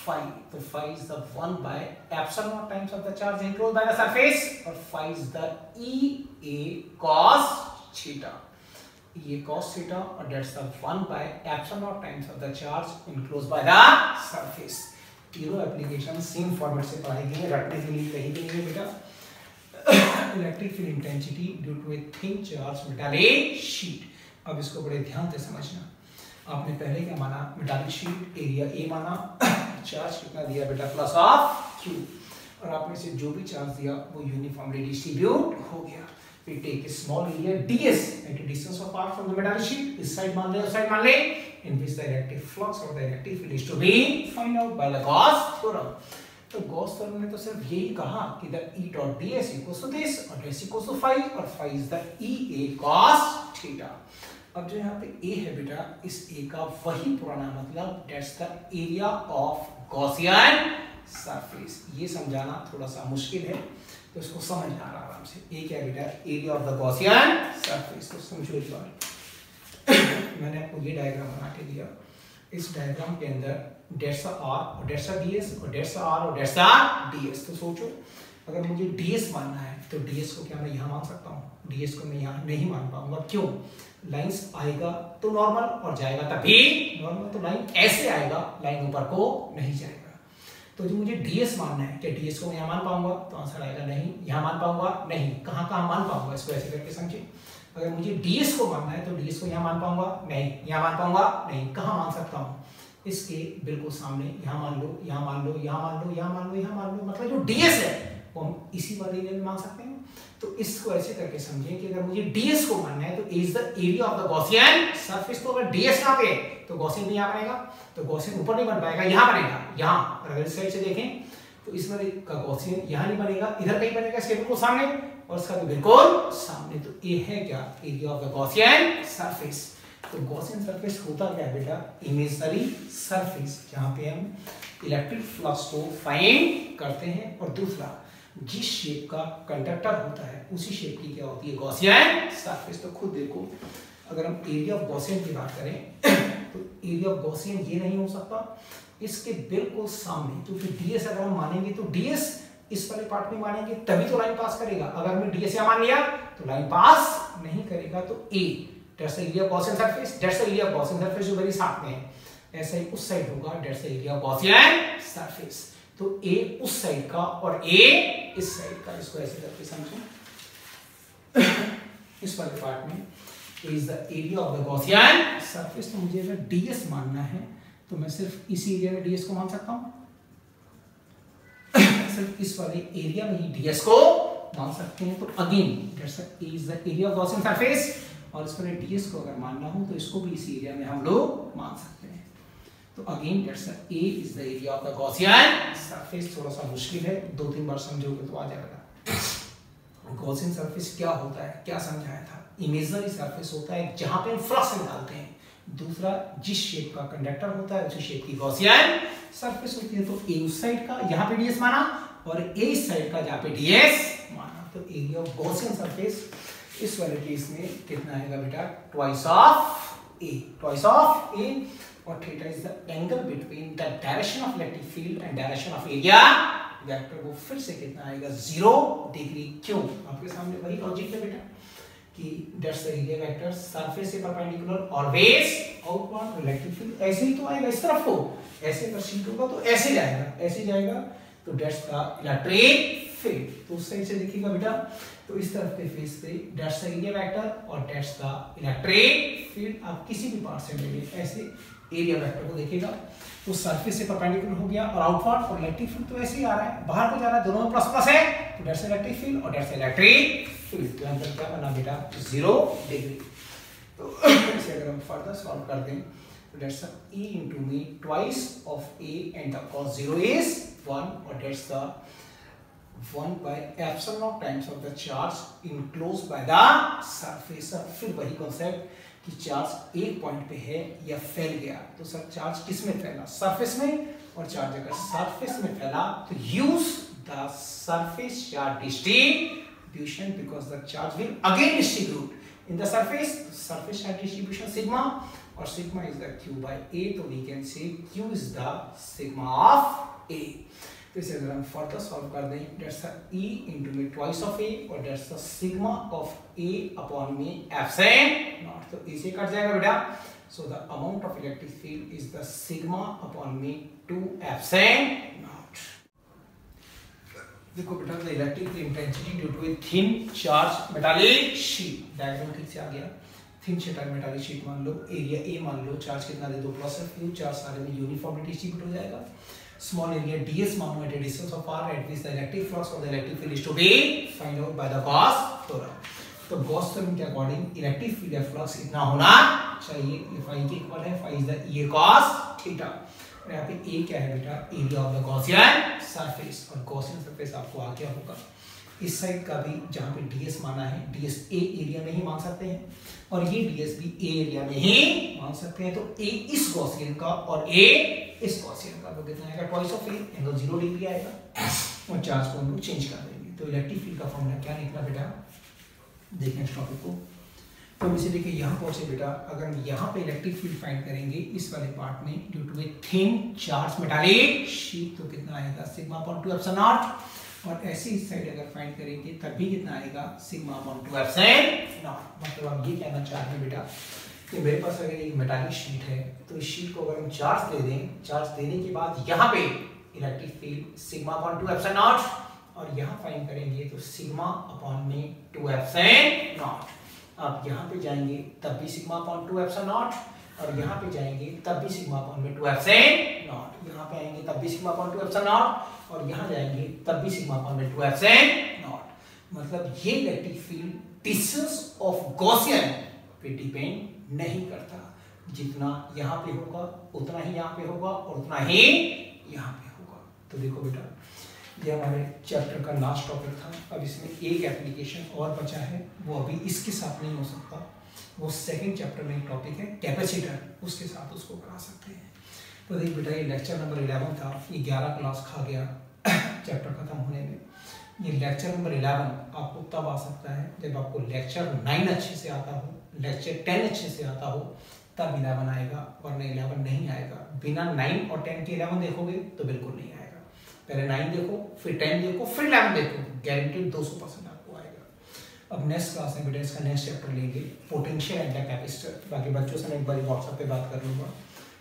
A: phi। तो phi is the 1 by epsilon naught times of the charge enclosed by the surface, और phi is the EA cos theta। ये cos theta और that's the 1 by epsilon naught times of the charge enclosed by the surface। तीनों application same format से पढ़ाई गई है, रटने के लिए कहीं भी नहीं है बेटा। Electric field intensity due to a thin charge metallic sheet. अब इसको बड़े ध्यान से समझना। आपने पहले क्या माना, मेटालिक शीट एरिया ए माना, चार्ज कितना दिया बेटा, प्लस ऑफ क्यू, और आपने से जो भी चार्ज दिया वो यूनिफॉर्मली डिस्ट्रीब्यूट हो गया। We take a small area ds at a distance of r from the metallic sheet। इस साइड मान ले, उस साइड मान ले, in which the electric flux or the electric field is to be find out by the Gauss theorem. तो Gauss theorem ने तो सिर्फ यही कहा कि the E dot ds equals to this और this इक्वल्स टू phi और phi is the EA cos theta. अब जो यहाँ पे A है बेटा, इस A का वही पुराना मतलब that's the area of Gaussian surface. ये समझाना थोड़ा सा मुश्किल है तो इसको समझ आ रहा आराम से। A क्या बेटा, area of the Gaussian surface. तो समझो एक बार मैंने आपको ये डायग्राम बना के दिया। इस डायग्राम के अंदर डेल्टा आर और डेल्टा डीएस और डेल्टा आर और डेल्टा डीएस। तो सोचो अगर मुझे डीएस मानना है तो डीएस को क्या मैं यहाँ मान सकता हूँ? डीएस को मैं यहाँ नहीं मान पाऊंगा। क्यों? लाइंस आएगा तो नॉर्मल और जाएगा तभी नॉर्मल। तो लाइन ऐसे आएगा, लाइन ऊपर को नहीं जाएगा। तो जो मुझे डीएस मानना है, क्या डीएस को मैं यहाँ मान पाऊंगा? तो आंसर आएगा नहीं। यहाँ मान पाऊंगा? नहीं। कहाँ कहाँ मान पाऊंगा? इसको ऐसे करके समझिए। अगर मुझे डीएस को मानना है तो डीएस को यहाँ मान पाऊंगा? नहीं। यहाँ मान पाऊंगा? नहीं। कहाँ मान सकता हूँ? इसके बिल्कुल सामने। यहाँ मान लो, यहाँ मान लो, यहाँ मान लो, यहाँ मान लो, यहाँ मान लो। मतलब जो डीएस है वो हम इसी वाले एरिया में मान सकते हैं। तो इसको ऐसे करके समझें कि अगर मुझे डीएस को मानना है तो is the area of the Gaussian surface. तो अगर डीएस यहाँ पे तो गॉसियन भी यहाँ बनेगा। तो गॉसियन ऊपर नहीं बन पाएगा, यहाँ बनेगा, यहाँ। अगर इस साइड से देखें तो इस वाले का गॉसियन यहाँ नहीं बनेगा, इधर कहीं बनेगा, इसके बिल्कुल सामने और इसका भी बिल्कुल सामने। तो ये है क्या? Area of the Gaussian surface. तो गॉसियन सरफेस होता क्या है बेटा? इमेजिनरी सरफेस, जहाँ पे हम इलेक्ट्रिक फ्लक्स को फाइंड करते हैं। और दूसरा, जिस शेप का कंडक्टर होता है उसी शेप की क्या होती है? Gaussian surface. तो खुद देखो, अगर हम एरिया ऑफ गॉसियन की बात करें तो एरिया ऑफ गॉसियन ये नहीं हो सकता, इसके बिल्कुल सामने। तो फिर डीएस अगर हम मानेंगे तो डीएस इस वाले पार्ट में मानेंगे तभी तो लाइन पास करेगा। अगर हमने डीएस यहाँ मान लिया तो लाइन पास नहीं करेगा। तो A that's the area of Gaussian surface, that's the area of Gaussian surface जो मेरे साथ में है। ऐसा ही उस साइड होगा, that's the area of Gaussian surface. तो ए उस साइड का और ए इस साइड का। इसको ऐसे करके समझो। इस वाले पार्ट में is the area of the Gaussian surface. तो मुझे अगर डीएस मानना है तो मैं सिर्फ इसी एरिया में डीएस को मान सकता हूं। सिर्फ इस वाले एरिया में ही डीएस को मान सकते हैं। तो again that's is the area of Gaussian surface. और इस वाले डीएस को अगर मानना हो तो इसको भी इसी एरिया में हम लोग मान सकते हैं। तो again that's a is the area of the Gaussian surface. थोड़ा सा मुश्किल है, 2-3 बार समझोगे तो आ जाएगा। गॉसियन सरफेस क्या होता है, क्या समझाया था? इमेजिनरी सरफेस होता है जहां पे हम फ्लक्स निकालते हैं। दूसरा, जिस शेप का कंडक्टर होता है उसी शेप की गॉसियन सरफेस होती है। तो ए उस साइड का, यहाँ पे डीएस माना, और ए इस साइड का, जहाँ पे डीएस माना। तो एरिया ऑफ गॉसियन सरफेस इस वाले केस में कितना आएगा बेटा? Twice of A, twice of A. और theta is the angle between the direction of electric field and direction of area vector. वो फिर से कितना आएगा? 0 डिग्री। क्यों? आपके सामने वही लॉजिक है बेटा कि that's the area vector surface से perpendicular always outward. Electric field ऐसे ही तो आएगा इस तरफ को, ऐसे अगर शीट होगा तो ऐसे जाएगा, ऐसे जाएगा। तो दैट्स द इलेक्ट्रिक फील्ड। तो उस साइड से देखिएगा बेटा, तो इस तरफ के फेस पे दैट्स द एरिया वेक्टर और दैट्स द इलेक्ट्रिक फील्ड। आप किसी भी पार्ट से लेंगे ऐसे एरिया वेक्टर को देखिएगा तो सरफेस से परपेंडिकुलर हो गया और आउटवर्ड। और इलेक्ट्रिक फील्ड तो ऐसे ही आ रहा है, बाहर को जा रहा है, दोनों में प्लस प्लस है। तो दैट्स इलेक्ट्रिक फील्ड और दैट्स इलेक्ट्रिक फील्ड। तो आंसर क्या बना बेटा? 0 डिग्री। तो इसे अगर हम फर्दर सॉल्व कर दें तो that's E into me twice of A and the cos 0 is 1 और that's the 1 by epsilon naught times of the charge enclosed by the surface। फिर वही कॉन्सेप्ट कि चार्ज एक पॉइंट पे है या फैल गया। तो सर चार्ज किस में फैला? सरफेस में। और चार्ज अगर सरफेस में फैला तो use the surface charge distribution because the charge will again distribute in the surface. Surface charge distribution sigma और sigma is the Q by A। तो we can say Q is the sigma of A। तो इसे अगर हम further solve कर दें that's E into me twice of A और that's the sigma of A upon me epsilon naught। तो इसे कट जाएगा बेटा। So the amount of electric field is the sigma upon me 2 epsilon naught। देखो बेटा, the electric intensity due to a thin charge metallic sheet. Diagram ठीक से आ गया। Thin metallic sheet मान लो, एरिया ए मान लो, चार्ज कितना दे दो? Plus Q। चार्ज सारे में यूनिफॉर्मली डिस्ट्रीब्यूट हो जाएगा। स्मॉल एरिया ds मानो at a distance of r at which the electric flux or the electric field is to be find out by the Gauss theorem। तो Gauss theorem के according electric field या flux इतना होना चाहिए, ये phi के equal है, phi is the A cos theta. और यहाँ पे ए क्या है बेटा, area of the Gaussian surface, और गॉसियन सरफेस आपको आ क्या होगा, इस साइड का भी जहाँ पे ds माना है, ds ए एरिया में ही मान सकते हैं, और ये ds भी ए एरिया में ही मान सकते हैं। तो a इस गॉसियन का और a इस गॉसियन का, तो कितना आएगा, twice of a, angle 0 degree आएगा, और चार्ज को हम लोग चेंज कर देंगे। तो इलेक्ट्रिक फील्ड का फॉर्मूला क्या निकला बेटा, देखें इस टॉपिक को। तो हम इसे लेके यहाँ पहुंचे बेटा, अगर हम यहाँ पे इलेक्ट्रिक फील्ड फाइंड करेंगे इस वाले पार्ट में, due to a thin charge metallic sheet, तो कितना आएगा, सिग्मा अपॉन 2 एप्सिलॉन नॉट। और ऐसे इस साइड अगर फाइंड करेंगे तब भी कितना आएगा, सिग्मा अपॉन 2 एप्सिलॉन नॉट। मतलब आप ये कहना चाह रहे हैं बेटा कि मेरे पास अगर एक मेटालिक शीट है, तो इस शीट को अगर हम चार्ज दे दें, चार्ज देने के बाद यहाँ पे electric field sigma upon 2 epsilon naught, और यहाँ फाइंड करेंगे तो सिग्मा अपॉन में 2 एप्सिलॉन नॉट। आप यहाँ पे जाएंगे तब भी सिग्मा अपॉन 2 एप्सिलॉन नॉट, और यहाँ पे जाएंगे तब भी सिग्मा अपॉन में 2 एप्सिलॉन नॉट, यहाँ पे आएंगे तब भी सिग्मा अपॉन 2 एप्सिलॉन नॉट, और यहाँ जाएंगे तब भी सिग्मा अपॉन में 2 एप्सिलॉन नॉट। मतलब ये electric field distance of Gaussian पे डिपेंड नहीं करता, जितना यहाँ पे होगा उतना ही यहाँ पे होगा, और उतना ही यहाँ पे होगा। तो देखो बेटा, ये हमारे चैप्टर का लास्ट टॉपिक था। अब इसमें एक एप्लीकेशन और बचा है, वो अभी इसके साथ नहीं हो सकता, वो सेकंड चैप्टर में एक टॉपिक है कैपेसिटर, उसके साथ उसको करा सकते हैं। तो देख बेटा, ये लेक्चर नंबर 11 था, ये 11 क्लास खा गया चैप्टर खत्म होने में। ये लेक्चर नंबर 11 आपको तब आ सकता है जब आपको लेक्चर 9 अच्छे से आता हो, लेक्चर 10 अच्छे से आता हो, तब 11 आएगा, वरना 11 नहीं आएगा। बिना 9 और 10 के 11 देखोगे तो बिल्कुल नहीं आएगा। पहले 9 देखो, फिर 10 देखो, फिर 11 देखो, गारंटेड 200% आपको आएगा। अब नेक्स्ट क्लास में बेटा इसका नेक्स्ट चैप्टर लेंगे, पोटेंशियल एंड कैपेसिटर। बाकी बच्चों से मैं एक बार व्हाट्सएप पे बात कर लूँगा,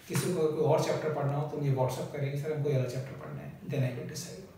A: किसी को कोई और चैप्टर पढ़ना हो तो मुझे व्हाट्सएप करेंगे, सर हमको ये वाला चैप्टर पढ़ना है, देन आई विल डिसाइड।